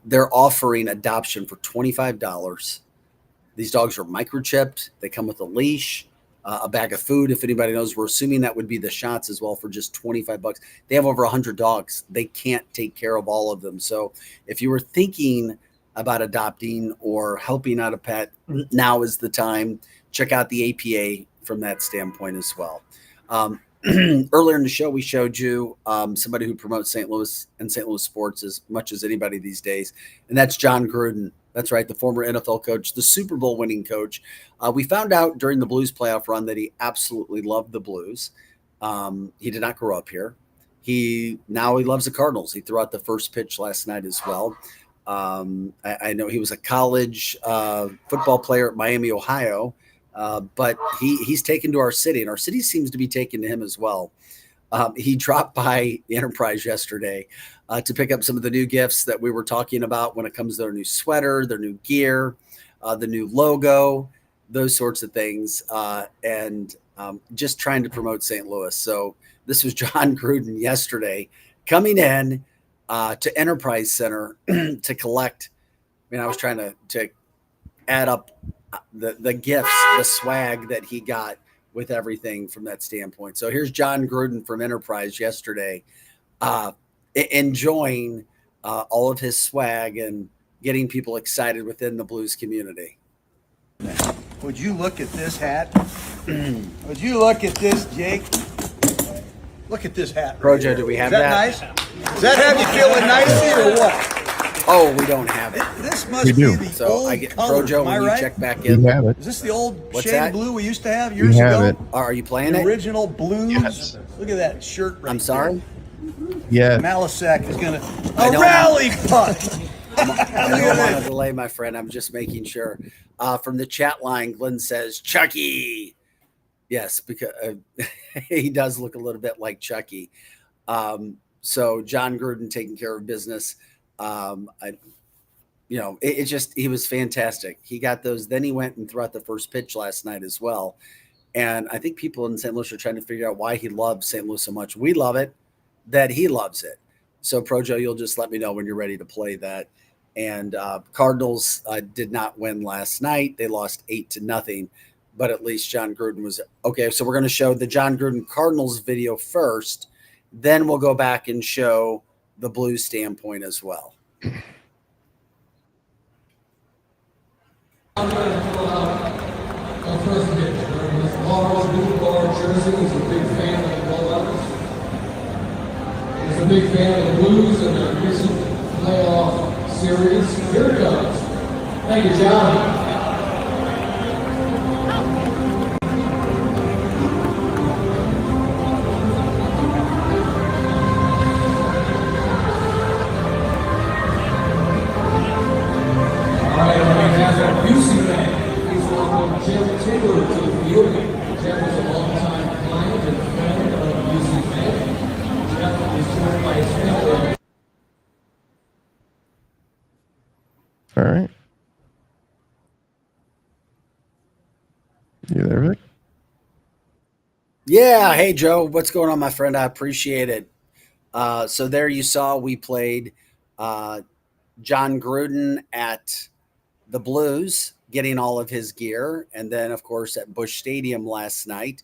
They're offering adoption for $25. These dogs are microchipped. They come with a leash, a bag of food. If anybody knows, we're assuming that would be the shots as well for just $25. They have over 100 dogs. They can't take care of all of them. So if you were thinking about adopting or helping out a pet, now is the time. Check out the APA from that standpoint as well. Earlier in the show, we showed you somebody who promotes St. Louis and St. Louis sports as much as anybody these days, and that's John Gruden. That's right, the former NFL coach, the Super Bowl winning coach. We found out during the Blues playoff run that he absolutely loved the Blues. He did not grow up here. Now he loves the Cardinals. He threw out the first pitch last night as well. I know he was a college football player at Miami, Ohio, but he's taken to our city, and our city seems to be taken to him as well. He dropped by the Enterprise yesterday to pick up some of the new gifts that we were talking about when it comes to their new sweater, their new gear, the new logo, those sorts of things, and just trying to promote St. Louis. So this was John Gruden yesterday coming in to Enterprise Center to collect. I mean, I was trying to add up the gifts, the swag that he got with everything from that standpoint. So here's John Gruden from Enterprise yesterday, enjoying all of his swag and getting people excited within the Blues community. Would you look at this hat? Would you look at this, Jake? Look at this hat. Projo, right, do we have that? Nice? Does that have you feeling nicey or what? Oh, we don't have it. This must be the so old I get color. Projo when you right? check back in. We have it. Is this the old What's shade that? of blue we used to have years We have ago? it. Are you playing The it? original blues. Yes. Look at that shirt right I'm sorry? Yeah. Malasek is going to I don't- rally puck. I don't want to delay, my friend. I'm just making sure. From the chat line, Glenn says, Chucky. Yes, because he does look a little bit like Chucky. So John Gruden taking care of business. He was fantastic. He got those. Then he went and threw out the first pitch last night as well. And I think people in St. Louis are trying to figure out why he loves St. Louis so much. We love it, that he loves it. So Projo, you'll just let me know when you're ready to play that. And Cardinals did not win last night. They lost 8-0, but at least John Gruden was okay. So we're going to show the John Gruden Cardinals video first. Then we'll go back and show the Blues standpoint as well. He's a big fan of the Blues and their recent playoff series. Here it comes. Thank you, John. All right. You there, Vic? Yeah. Hey, Joe. What's going on, my friend? I appreciate it. So there you saw we played John Gruden at the Blues, getting all of his gear. And then, of course, at Busch Stadium last night,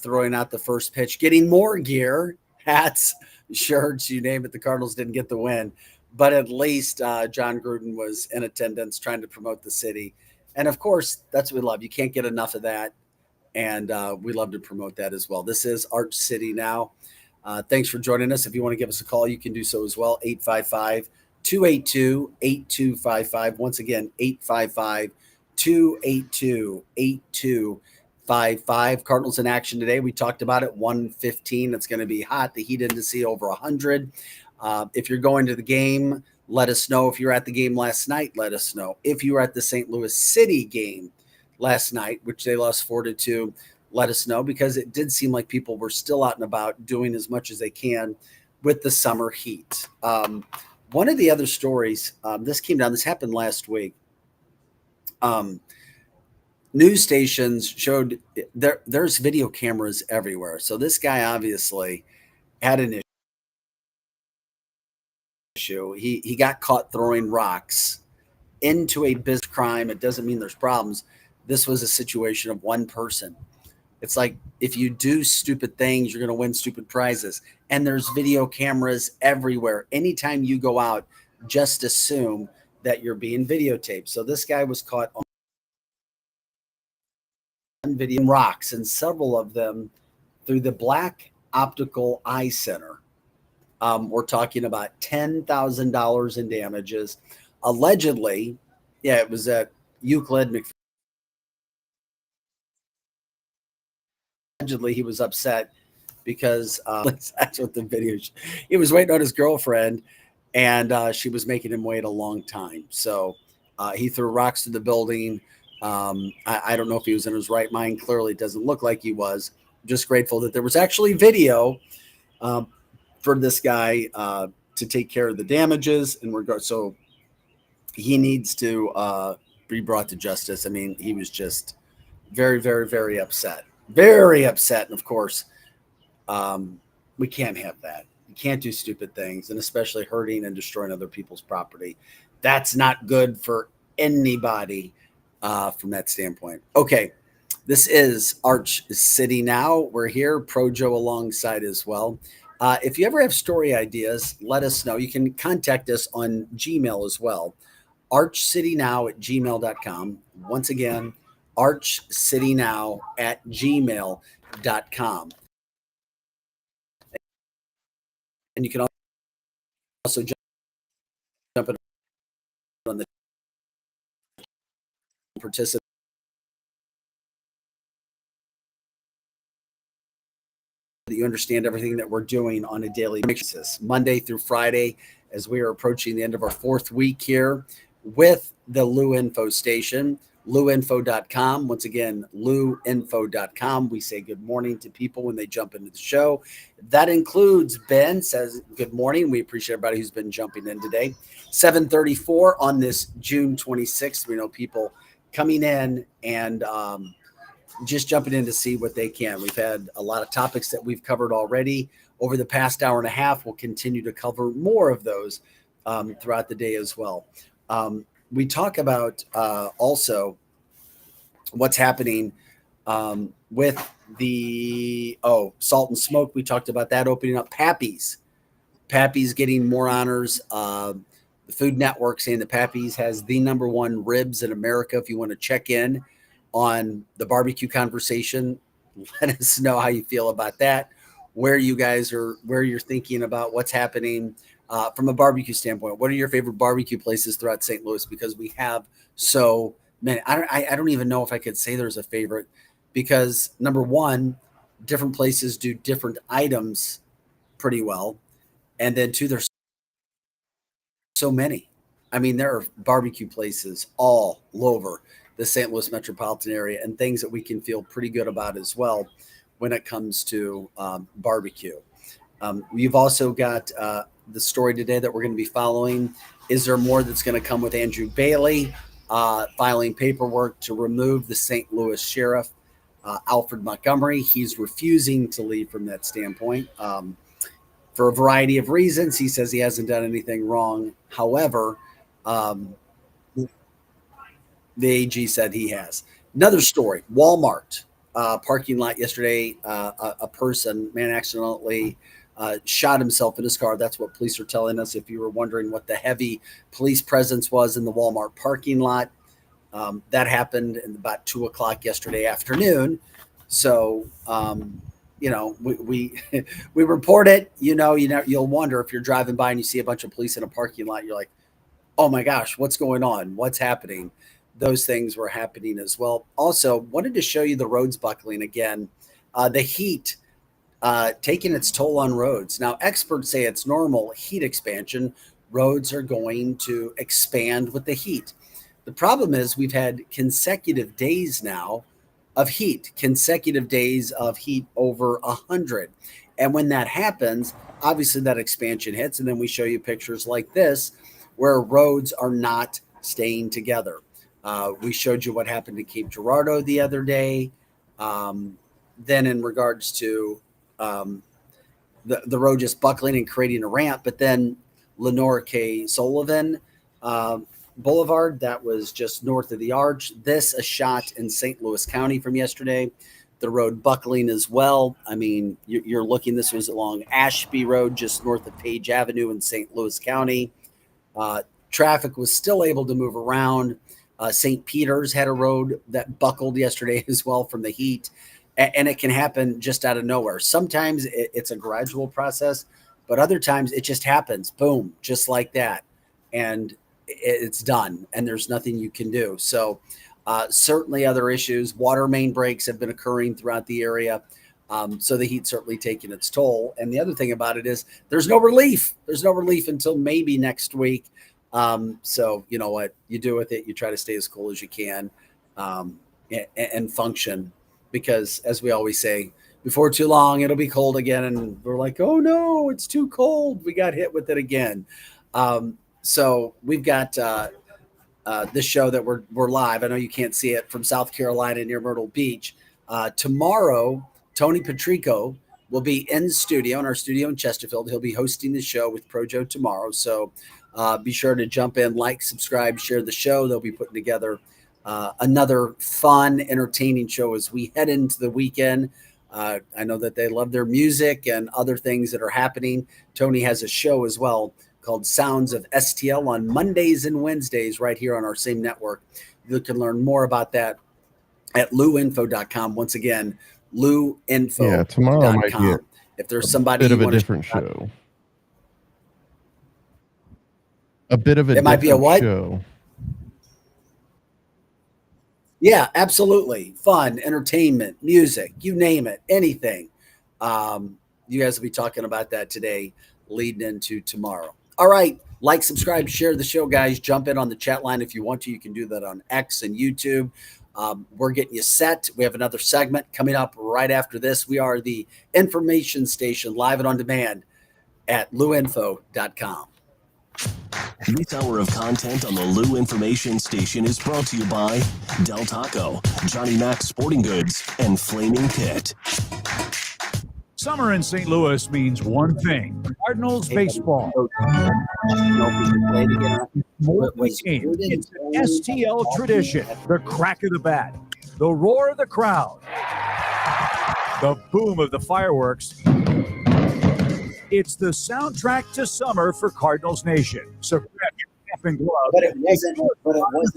throwing out the first pitch, getting more gear, hats, shirts, you name it. The Cardinals didn't get the win. But at least John Gruden was in attendance trying to promote the city. And, of course, that's what we love. You can't get enough of that. And we love to promote that as well. This is Arch City now. Thanks for joining us. If you want to give us a call, you can do so as well. 855-282-8255. Once again, 855-282-8255. Cardinals in action today. We talked about it. 1:15. It's going to be hot. The Heat in to see over 100. If you're going to the game, let us know. If you're at the game last night, let us know. If you were at the St. Louis City game last night, which they lost 4-2, let us know, because it did seem like people were still out and about doing as much as they can with the summer heat. One of the other stories, this happened last week. News stations showed there's video cameras everywhere. So this guy obviously had an issue. He got caught throwing rocks into a business crime. It doesn't mean there's problems. This was a situation of one person. It's like, if you do stupid things, you're going to win stupid prizes. And there's video cameras everywhere. Anytime you go out, just assume that you're being videotaped. So this guy was caught on video rocks, and several of them through the Black Optical Eye Center. We're talking about $10,000 in damages. Allegedly, it was at Euclid. Allegedly, he was upset because that's what the video. He was waiting on his girlfriend, and she was making him wait a long time. So he threw rocks to the building. I don't know if he was in his right mind. Clearly, it doesn't look like he was. Just grateful that there was actually video for this guy to take care of the damages in regard. So he needs to be brought to justice. I mean, he was just very, very, very upset. Very upset. And of course, we can't have that. You can't do stupid things, and especially hurting and destroying other people's property. That's not good for anybody from that standpoint. Okay. This is Arch City Now. We're here, Projo alongside as well. If you ever have story ideas, let us know. You can contact us on Gmail as well. archcitynow@gmail.com. Once again, archcitynow@gmail.com. And you can also jump in on the participant. That you understand everything that we're doing on a daily basis, Monday through Friday, as we are approaching the end of our 4th week here with the Lou Info station, louinfo.com. Once again, louinfo.com. We say good morning to people when they jump into the show. That includes Ben says good morning. We appreciate everybody who's been jumping in today. 7:34 on this June 26th. We know people coming in and just jumping in to see what they can. We've had a lot of topics that we've covered already over the past hour and a half. We'll continue to cover more of those throughout the day as well. We talk about also what's happening with the Salt and Smoke. We talked about that opening up. Pappy's getting more honors. The Food Network saying that Pappy's has the #1 ribs in America. If you want to check in on the barbecue conversation, let us know how you feel about that, where you guys are, where you're thinking about what's happening from a barbecue standpoint. What are your favorite barbecue places throughout St. Louis? Because we have so many. I don't even know if I could say there's a favorite, because #1, different places do different items pretty well. And then 2, there's so many. I mean, there are barbecue places all over the St. Louis metropolitan area, and things that we can feel pretty good about as well when it comes to barbecue. We've also got the story today that we're going to be following. Is there more that's going to come with Andrew Bailey filing paperwork to remove the St. Louis sheriff, Alfred Montgomery? He's refusing to leave from that standpoint for a variety of reasons. He says he hasn't done anything wrong. However, the AG said he has. Another story, Walmart parking lot yesterday. A man accidentally shot himself in his car. That's what police are telling us. If you were wondering what the heavy police presence was in the Walmart parking lot, that happened at about 2:00 yesterday afternoon. So, we we report it. You'll wonder if you're driving by and you see a bunch of police in a parking lot. You're like, oh my gosh, what's going on? What's happening? Those things were happening as well. Also, wanted to show you the roads buckling again. The heat taking its toll on roads. Now, experts say it's normal heat expansion. Roads are going to expand with the heat. The problem is we've had consecutive days now of heat, consecutive days of heat over 100. And when that happens, obviously that expansion hits. And then we show you pictures like this where roads are not staying together. We showed you what happened to Cape Girardeau the other day. Then in regards to the road just buckling and creating a ramp, but then Lenore K. Sullivan Boulevard, that was just north of the Arch. This a shot in St. Louis County from yesterday. The road buckling as well. I mean, you're looking, this was along Ashby Road, just north of Page Avenue in St. Louis County. Traffic was still able to move around. St. Peter's had a road that buckled yesterday as well from the heat, and it can happen just out of nowhere. Sometimes it's a gradual process, but other times it just happens, boom, just like that, and it's done, and there's nothing you can do. So certainly other issues. Water main breaks have been occurring throughout the area, so the heat's certainly taking its toll. And the other thing about it is there's no relief. There's no relief until maybe next week. So you know what you do with it, you try to stay as cool as you can and function, because as we always say, before too long, it'll be cold again. And we're like, oh no, it's too cold. We got hit with it again. So we've got this show that we're live. I know you can't see it, from South Carolina near Myrtle Beach. Tomorrow, Tony Patrico will be in studio, in our studio in Chesterfield. He'll be hosting the show with Projo tomorrow. So be sure to jump in, like, subscribe, share the show. They'll be putting together another fun, entertaining show as we head into the weekend. I know that they love their music and other things that are happening. Tony has a show as well called Sounds of STL on Mondays and Wednesdays right here on our same network. You can learn more about that at luinfo.com. Once again, luinfo.com. Yeah, tomorrow might be if there's somebody bit of you a wanna different show. A bit of a It might be a what? show. Yeah, absolutely. Fun, entertainment, music, you name it, anything. You guys will be talking about that today leading into tomorrow. All right. Like, subscribe, share the show, guys. Jump in on the chat line if you want to. You can do that on X and YouTube. We're getting you set. We have another segment coming up right after this. We are the information station live and on demand at luinfo.com. This hour of content on the Lou Information Station is brought to you by Del Taco, Johnny Mac's Sporting Goods, and Flaming Pit. Summer in St. Louis means one thing: Cardinals baseball. More than a game. It's an STL tradition. The crack of the bat, the roar of the crowd, the boom of the fireworks. It's the soundtrack to summer for Cardinals Nation. So grab your cap and glove. But it wasn't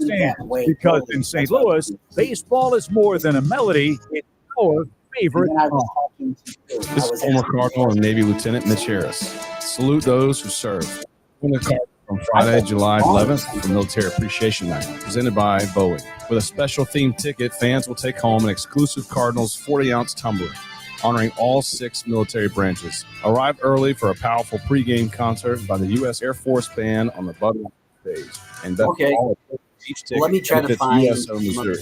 that way. Because in St. Louis, baseball is more than a melody. It's our favorite song. This is former Cardinal and Navy Lieutenant Mitch Harris. Salute those who serve. From Friday, July 11th, the Military Appreciation Night, presented by Boeing. With a special themed ticket, fans will take home an exclusive Cardinals 40-ounce tumbler, honoring all 6 military branches. Arrive early for a powerful pregame concert by the U.S. Air Force Band on the Budweiser stage. And that's all each ticket. Let me try to benefits find USO Missouri.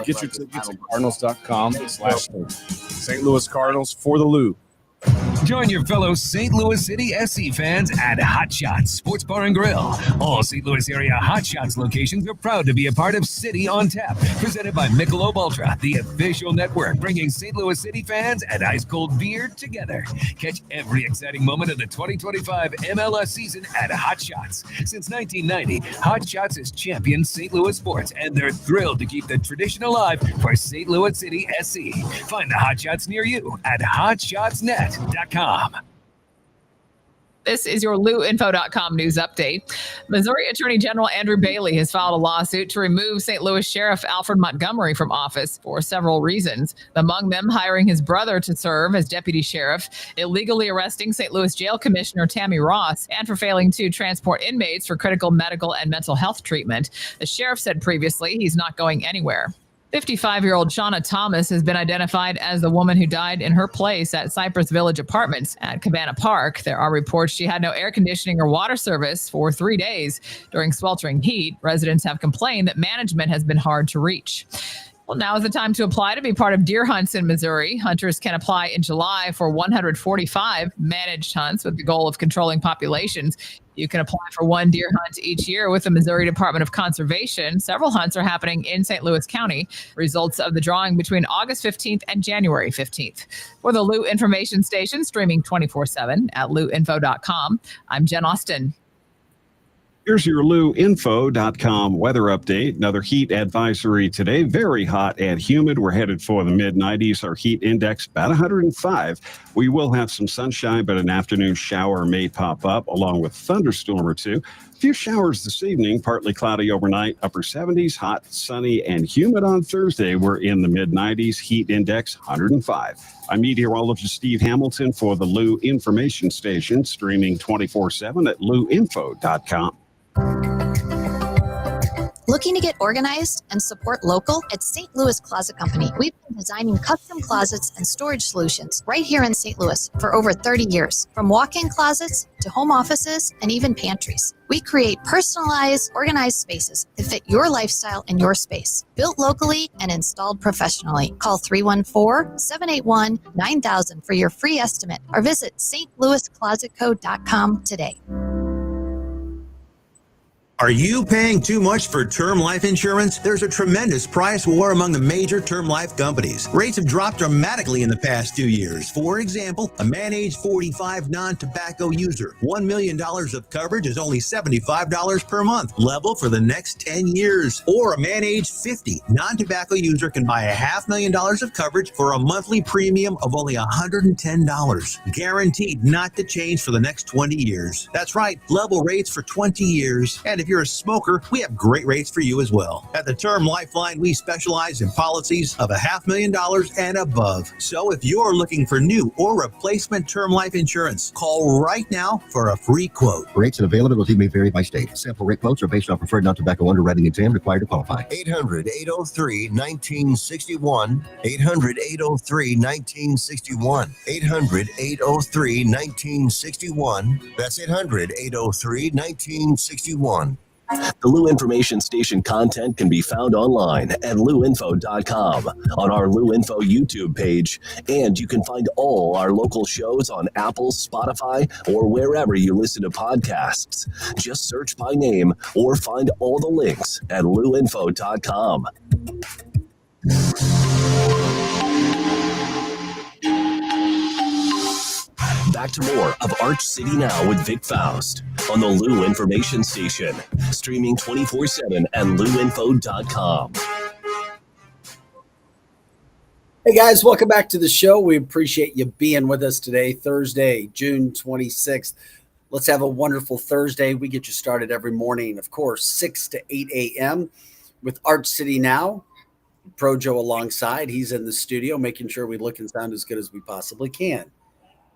Get your tickets at cardinals.com/St. Louis Cardinals for the Lou. Join your fellow St. Louis City SC fans at Hot Shots Sports Bar and Grill. All St. Louis area Hot Shots locations are proud to be a part of City on Tap, presented by Michelob Ultra, the official network bringing St. Louis City fans and ice-cold beer together. Catch every exciting moment of the 2025 MLS season at Hot Shots. Since 1990, Hot Shots has championed St. Louis sports, and they're thrilled to keep the tradition alive for St. Louis City SC. Find the Hot Shots near you at hotshotsnet.com. This is your luinfo.com news update. Missouri Attorney General Andrew Bailey has filed a lawsuit to remove St. Louis Sheriff Alfred Montgomery from office for several reasons. Among them, hiring his brother to serve as deputy sheriff, illegally arresting St. Louis Jail Commissioner Tammy Ross, and for failing to transport inmates for critical medical and mental health treatment. The sheriff said previously he's not going anywhere. 55-year-old Shauna Thomas has been identified as the woman who died in her place at Cypress Village Apartments at Cabana Park. There are reports she had no air conditioning or water service for 3 days during sweltering heat. Residents have complained that management has been hard to reach. Well, now is the time to apply to be part of deer hunts in Missouri. Hunters can apply in July for 145 managed hunts with the goal of controlling populations. You can apply for one deer hunt each year with the Missouri Department of Conservation. Several hunts are happening in St. Louis County. Results of the drawing between August 15th and January 15th. For the Lou Information Station, streaming 24/7 at luinfo.com, I'm Jen Austin. Here's your luinfo.com weather update. Another heat advisory today. Very hot and humid. We're headed for the mid-90s. Our heat index about 105. We will have some sunshine, but an afternoon shower may pop up along with thunderstorm or two. A few showers this evening, partly cloudy overnight, upper 70s, hot, sunny, and humid on Thursday. We're in the mid-90s, heat index 105. I'm meteorologist Steve Hamilton for the Lou Information Station, streaming 24/7 at luinfo.com. Looking to get organized and support local? At St. Louis Closet Company, we've been designing custom closets and storage solutions right here in St. Louis for over 30 years. From walk-in closets to home offices and even pantries. We create personalized, organized spaces that fit your lifestyle and your space. Built locally and installed professionally. Call 314-781-9000 for your free estimate or visit stlouisclosetco.com today. Are you paying too much for term life insurance? There's a tremendous price war among the major term life companies. Rates have dropped dramatically in the past 2 years. For example, a man age 45 non-tobacco user, $1 million of coverage is only $75 per month, level for the next 10 years. Or a man age 50 non-tobacco user can buy $500,000 of coverage for a monthly premium of only $110, guaranteed not to change for the next 20 years. That's right, level rates for 20 years. And if you're a smoker, we have great rates for you as well. At the Term Lifeline, we specialize in policies of $500,000 and above. So if you're looking for new or replacement term life insurance, call right now for a free quote. Rates and availability may vary by state. Sample rate quotes are based on preferred non-tobacco underwriting exam required to qualify. 800-803-1961. 800-803-1961. 800-803-1961. That's 800-803-1961. The Lou Information Station content can be found online at luinfo.com, on our Lou Info YouTube page, and you can find all our local shows on Apple, Spotify, or wherever you listen to podcasts. Just search by name or find all the links at luinfo.com. Back to more of Arch City Now with Vic Faust on the Lou Information Station, streaming 24/7 at luinfo.com. Hey guys, welcome back to the show. We appreciate you being with us today, Thursday, June 26th. Let's have a wonderful Thursday. We get you started every morning, of course, 6 to 8 a.m. with Arch City Now. Projo alongside. He's in the studio making sure we look and sound as good as we possibly can.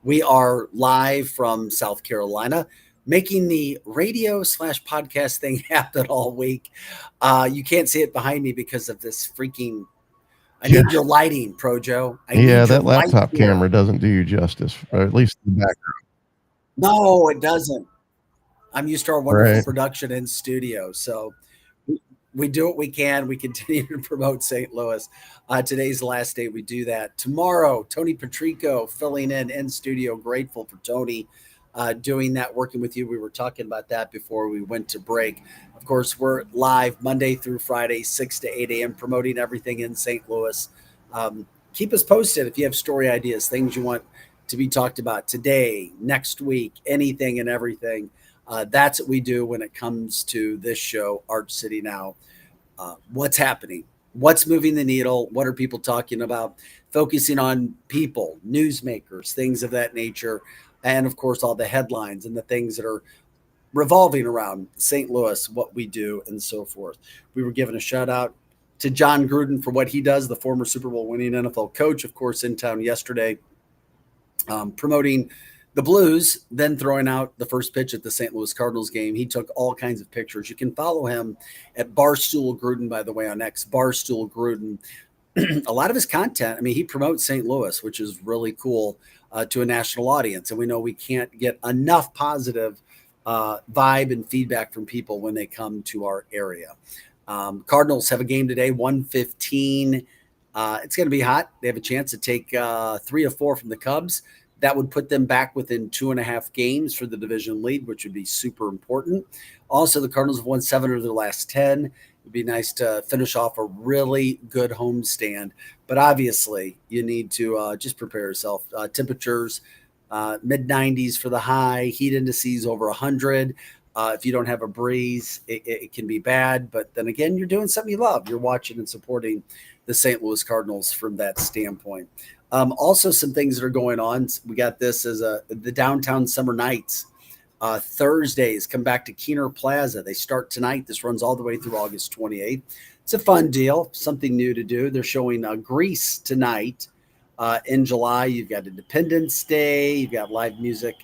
We are live from South Carolina, making the radio/podcast thing happen all week. You can't see it behind me because of this freaking. I need your lighting, Projo. Yeah, that laptop camera doesn't do you justice, or at least the background. No, it doesn't. I'm used to our wonderful production in studio, so we do what we can. We continue to promote St. Louis. Today's the last day we do that. Tomorrow, Tony Patrico filling in studio. Grateful for Tony doing that, working with you. We were talking about that before we went to break. Of course, we're live Monday through Friday, 6 to 8 a.m., promoting everything in St. Louis. Keep us posted if you have story ideas, things you want to be talked about today, next week, anything and everything. That's what we do when it comes to this show, Arch City Now. What's happening? What's moving the needle? What are people talking about? Focusing on people, newsmakers, things of that nature. And, of course, all the headlines and the things that are revolving around St. Louis, what we do, and so forth. We were giving a shout-out to John Gruden for what he does, the former Super Bowl winning NFL coach, of course, in town yesterday, promoting the Blues, then throwing out the first pitch at the St. Louis Cardinals game. He took all kinds of pictures. You can follow him at Barstool Gruden, by the way, on X, Barstool Gruden. A lot of his content, I mean, he promotes St. Louis, which is really cool to a national audience. And we know we can't get enough positive vibe and feedback from people when they come to our area. Cardinals have a game today, 1:15. It's going to be hot. They have a chance to take 3 or 4 from the Cubs. That would put them back within 2.5 games for the division lead, which would be super important. Also, the Cardinals have won 7 of their last 10. It'd be nice to finish off a really good homestand. But obviously, you need to just prepare yourself. Temperatures, mid-90s for the high, heat indices over 100. If you don't have a breeze, it can be bad. But then again, you're doing something you love. You're watching and supporting the St. Louis Cardinals from that standpoint. Also, some things that are going on. We got this as the Downtown Summer Nights. Thursdays come back to Keener Plaza. They start tonight. This runs all the way through August 28th. It's a fun deal, something new to do. They're showing Grease tonight. In July, you've got Independence Day. You've got live music.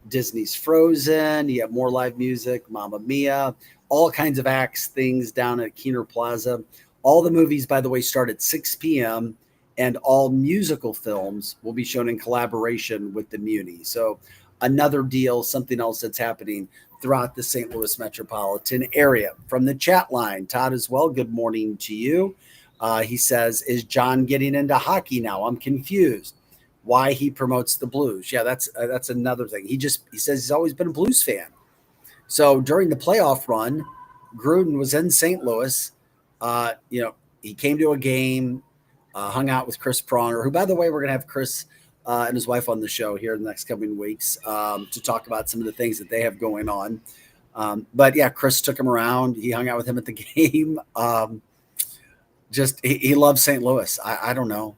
Disney's Frozen. You have more live music. Mamma Mia. All kinds of acts, things down at Keener Plaza. All the movies, by the way, start at 6 p.m., and all musical films will be shown in collaboration with the Muni. So another deal, something else that's happening throughout the St. Louis metropolitan area. From the chat line, Todd as well, good morning to you. He says, is John getting into hockey now? I'm confused. Why he promotes the Blues. Yeah, that's another thing. He says he's always been a Blues fan. So during the playoff run, Gruden was in St. Louis. He came to a game, hung out with Chris Pronger, who, by the way, we're going to have Chris and his wife on the show here in the next coming weeks to talk about some of the things that they have going on. But yeah, Chris took him around. He hung out with him at the game. He loves St. Louis. I don't know.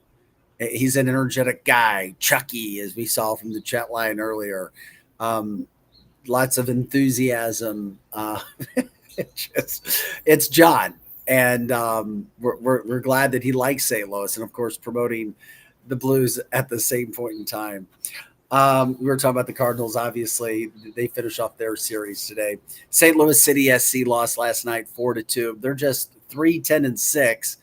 He's an energetic guy. Chucky, as we saw from the chat line earlier. Lots of enthusiasm. It's John. And we're glad that he likes St. Louis, and of course promoting the Blues at the same point in time. We were talking about the Cardinals. Obviously, they finish off their series today. St. Louis City SC lost last night 4-2. They're just 3-10-6.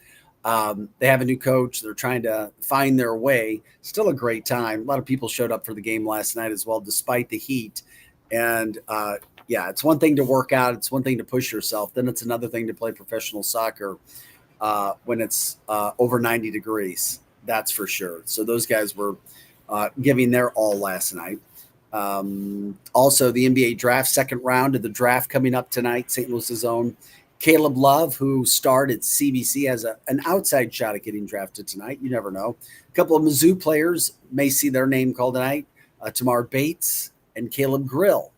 They have a new coach. They're trying to find their way. Still a great time. A lot of people showed up for the game last night as well, despite the heat. And it's one thing to work out. It's one thing to push yourself. Then it's another thing to play professional soccer when it's over 90 degrees. That's for sure. So those guys were giving their all last night. Also, the NBA draft, second round of the draft coming up tonight. St. Louis's own Caleb Love, who starred at CBC, has an outside shot at getting drafted tonight. You never know. A couple of Mizzou players may see their name called tonight. Tamar Bates and Caleb Grill.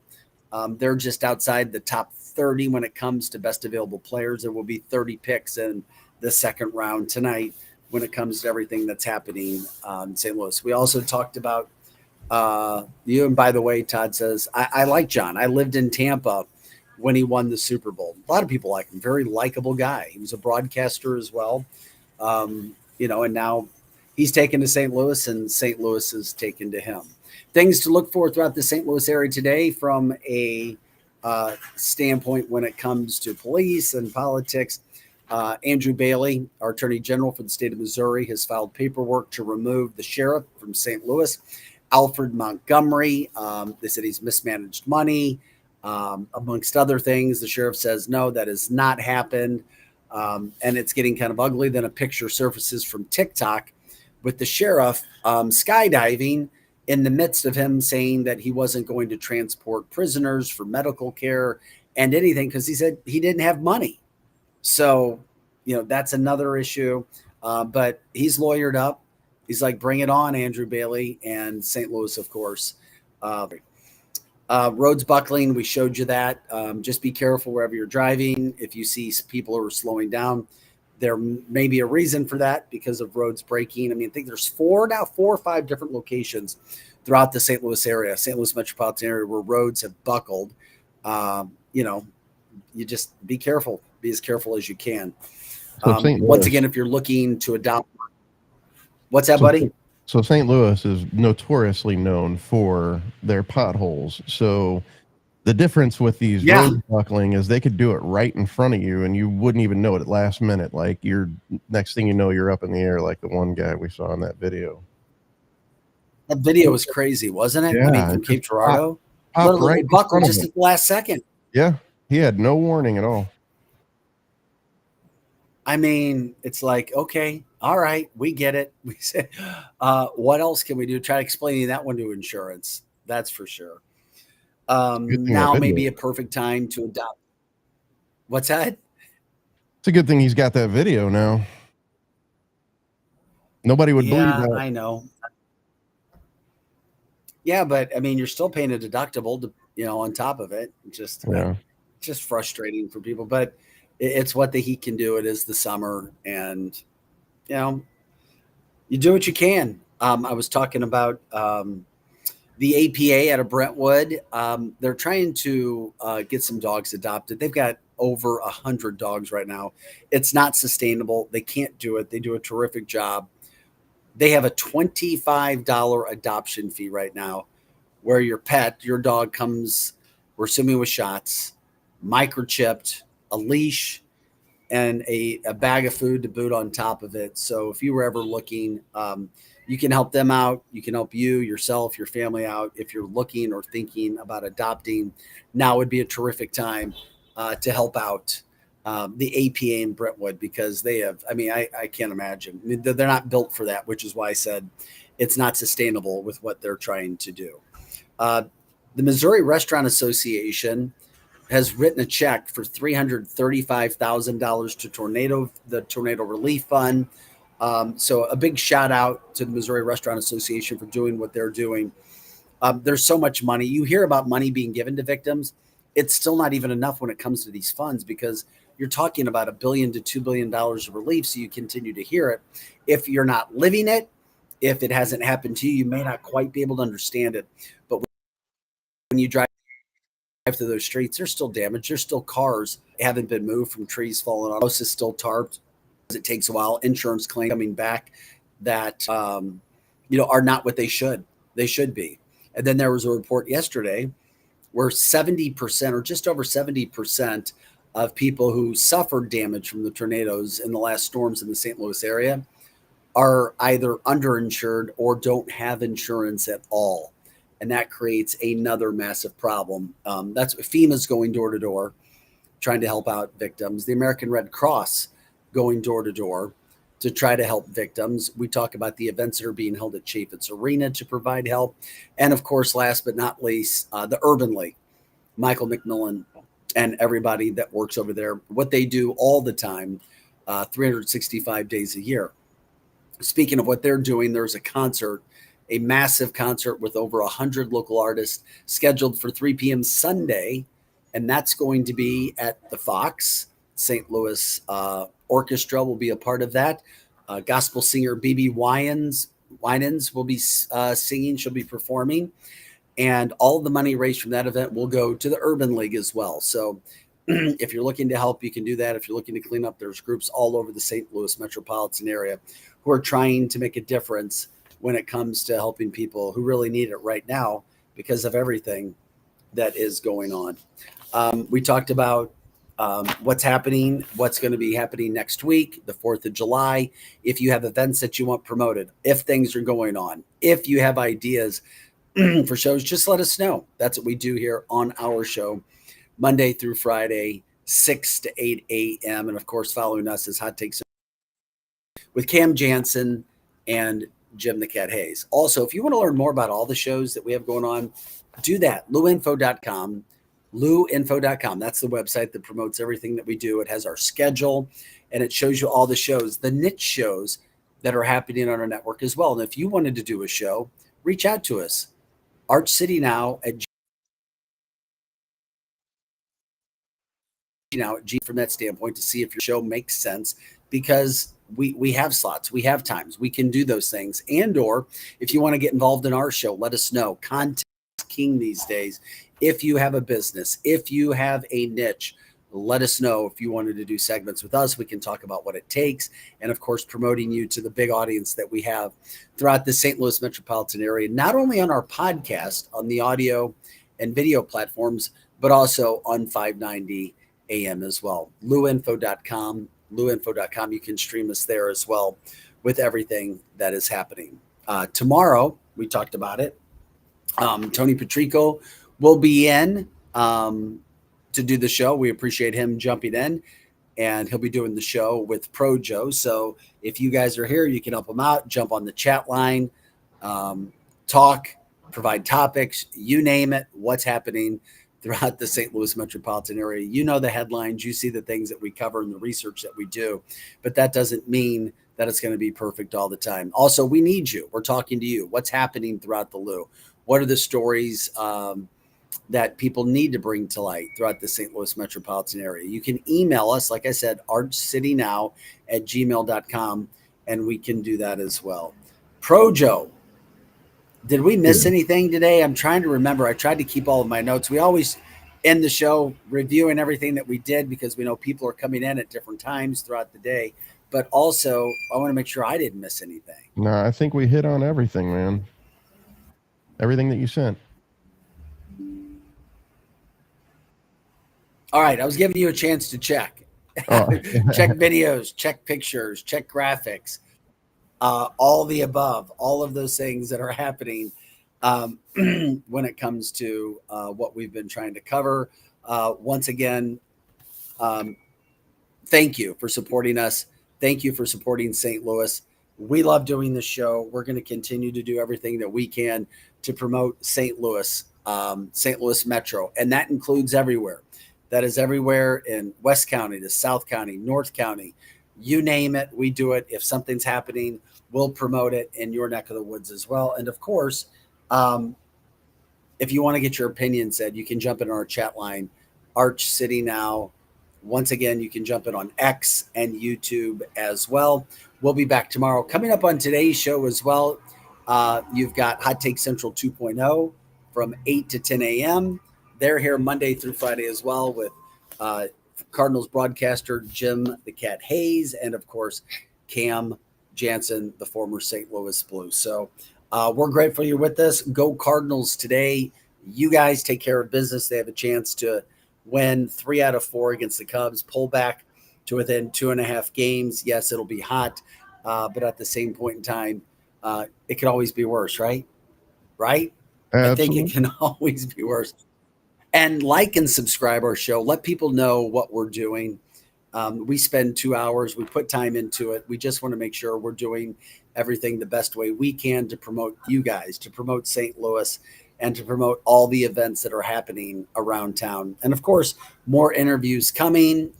They're just outside the top 30 when it comes to best available players. There will be 30 picks in the second round tonight when it comes to everything that's happening in St. Louis. We also talked about you. And by the way, Todd says, I like John. I lived in Tampa when he won the Super Bowl. A lot of people like him. Very likable guy. He was a broadcaster as well. And now he's taken to St. Louis and St. Louis is taken to him. Things to look for throughout the St. Louis area today from a standpoint when it comes to police and politics. Andrew Bailey, our Attorney General for the state of Missouri, has filed paperwork to remove the sheriff from St. Louis, Alfred Montgomery. They said he's mismanaged money, amongst other things. The sheriff says, no, that has not happened. And it's getting kind of ugly. Then a picture surfaces from TikTok with the sheriff skydiving in the midst of him saying that he wasn't going to transport prisoners for medical care and anything because he said he didn't have money. So, that's another issue. But he's lawyered up. He's like, bring it on, Andrew Bailey, and St. Louis, of course. Roads buckling, we showed you that. Just be careful wherever you're driving. If you see people who are slowing down, there may be a reason for that because of roads breaking. I think there's 4 or 5 different locations throughout the St. Louis area, St. Louis metropolitan area, where roads have buckled. You just be careful. Be as careful as you can. Once again, if you're looking to adopt, what's that, buddy? So St. Louis is notoriously known for their potholes. So the difference with these road buckling is they could do it right in front of you and you wouldn't even know it at last minute. Like next thing you know, you're up in the air like the one guy we saw in that video. That video was crazy, wasn't it? Yeah, from Cape Girardeau. Right buckle just at the last second. Yeah, he had no warning at all. It's like, okay, all right, we get it. We say, what else can we do? Try explaining that one to insurance. That's for sure. Now may be a perfect time to adopt. What's that? It's a good thing he's got that video now. Nobody would believe that. I know. Yeah, but you're still paying a deductible to, on top of it. Just frustrating for people, but it's what the heat can do. It is the summer, and you do what you can. I was talking about the APA out of Brentwood. They're trying to get some dogs adopted. They've got over 100 dogs right now. It's not sustainable. They can't do it. They do a terrific job. They have a $25 adoption fee right now where your dog comes, we're assuming with shots, microchipped, a leash, and a bag of food to boot on top of it. So if you were ever looking, you can help them out. You can help yourself, your family out. If you're looking or thinking about adopting, now would be a terrific time to help out the APA in Brentwood, because they have, I can't imagine. They're not built for that, which is why I said it's not sustainable with what they're trying to do. The Missouri Restaurant Association has written a check for $335,000 to the Tornado Relief Fund. So a big shout out to the Missouri Restaurant Association for doing what they're doing. There's so much money. You hear about money being given to victims. It's still not even enough when it comes to these funds, because you're talking about $1 billion to $2 billion of relief. So you continue to hear it. If you're not living it, if it hasn't happened to you, you may not quite be able to understand it. But when you drive through those streets, there's still damage. There's still cars haven't been moved from trees falling on. House is still tarped. It takes a while. Insurance claims coming back that are not what they should be. And then there was a report yesterday where 70% or just over 70% of people who suffered damage from the tornadoes in the last storms in the St. Louis area are either underinsured or don't have insurance at all. And that creates another massive problem. That's FEMA's going door to door, trying to help out victims. The American Red Cross going door to door to try to help victims. We talk about the events that are being held at Chaffetz Arena to provide help. And of course, last but not least, the Urban League, Michael McMillan and everybody that works over there, what they do all the time, 365 days a year. Speaking of what they're doing, there's a concert, a massive concert with over 100 local artists scheduled for 3 p.m. Sunday. And that's going to be at the Fox. St. Louis Orchestra will be a part of that. Gospel singer BB Winans will be singing. She'll be performing. And all of the money raised from that event will go to the Urban League as well. So if you're looking to help, you can do that. If you're looking to clean up, there's groups all over the St. Louis metropolitan area who are trying to make a difference when it comes to helping people who really need it right now because of everything that is going on. We talked about what's happening, what's going to be happening next week, the 4th of July. If you have events that you want promoted, if things are going on, if you have ideas for shows, just let us know. That's what we do here on our show, Monday through Friday, 6 to 8 a.m. And of course, following us is Hot Takes with Cam Jansen and Jim the Cat Hayes. Also, if you want to learn more about all the shows that we have going on, do that. LouInfo.com. LouInfo.com. That's the website that promotes everything that we do. It has our schedule and it shows you all the shows, the niche shows that are happening on our network as well. And if you wanted to do a show, reach out to us. Arch City Now at from that standpoint to see if your show makes sense, because we have slots, we have times, we can do those things. And or if you want to get involved in our show, let us know. Content is king these days. If you have a business, if you have a niche, let us know. If you wanted to do segments with us, we can talk about what it takes. And of course, promoting you to the big audience that we have throughout the St. Louis metropolitan area, not only on our podcast, on the audio and video platforms, but also on 590 AM as well. LouInfo.com. LouInfo.com. You can stream us there as well with everything that is happening. Tomorrow, we talked about it. Tony Patrico will be in to do the show. We appreciate him jumping in, and he'll be doing the show with Pro Joe. So if you guys are here, you can help him out, jump on the chat line, talk, provide topics, you name it, what's happening throughout the St. Louis metropolitan area. You know the headlines, you see the things that we cover and the research that we do, but that doesn't mean that it's going to be perfect all the time. Also, we need you. We're talking to you. What's happening throughout the Lou? What are the stories that people need to bring to light throughout the St. Louis metropolitan area? You can email us, like I said, archcitynow@gmail.com, and we can do that as well. Pro Joe, did we miss anything today? I'm trying to remember. I tried to keep all of my notes. We always end the show reviewing everything that we did because we know people are coming in at different times throughout the day. But also, I want to make sure I didn't miss anything. No, I think we hit on everything, man. Everything that you sent. All right. I was giving you a chance to check. Oh. Check videos, check pictures, check graphics, all the above, all of those things that are happening when it comes to what we've been trying to cover. Once again, thank you for supporting us. Thank you for supporting St. Louis. We love doing this show. We're going to continue to do everything that we can to promote St. Louis, St. Louis Metro, and that includes everywhere. that is everywhere in West County, to South County, North County, you name it, we do it. If something's happening, we'll promote it in your neck of the woods as well. And of course, if you want to get your opinion said, you can jump in our chat line, Arch City Now. Once again, you can jump in on X and YouTube as well. We'll be back tomorrow. Coming up on today's show as well, you've got Hot Take Central 2.0 from 8 to 10 a.m. They're here Monday through Friday as well with Cardinals broadcaster Jim the Cat Hayes and, of course, Cam Jansen, the former St. Louis Blues. So we're grateful you're with us. Go Cardinals today. You guys take care of business. They have a chance to win 3 out of 4 against the Cubs, pull back to within 2.5 games. Yes, it'll be hot, but at the same point in time, it could always be worse, right? Right? Absolutely. I think it can always be worse. And like and subscribe our show. Let people know what we're doing. We spend 2 hours. We put time into it. We just want to make sure we're doing everything the best way we can to promote you guys, to promote St. Louis, and to promote all the events that are happening around town. And of course, more interviews coming.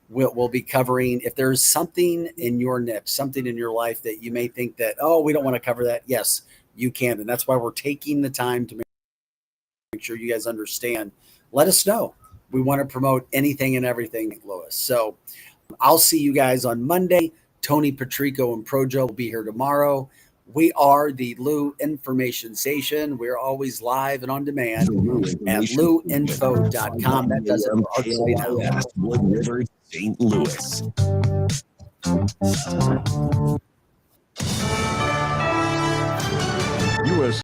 We'll be covering, if there's something in your niche, something in your life that you may think that, oh, we don't want to cover that. Yes, you can. And that's why we're taking the time to make sure you guys understand. Let us know. We want to promote anything and everything, Louis. So I'll see you guys on Monday. Tony Patrico and Projo will be here tomorrow. We are the Lou Information Station. We're always live and on demand at louinfo.com. That does it for Arch City Now. Wood River, St. Louis. U.S.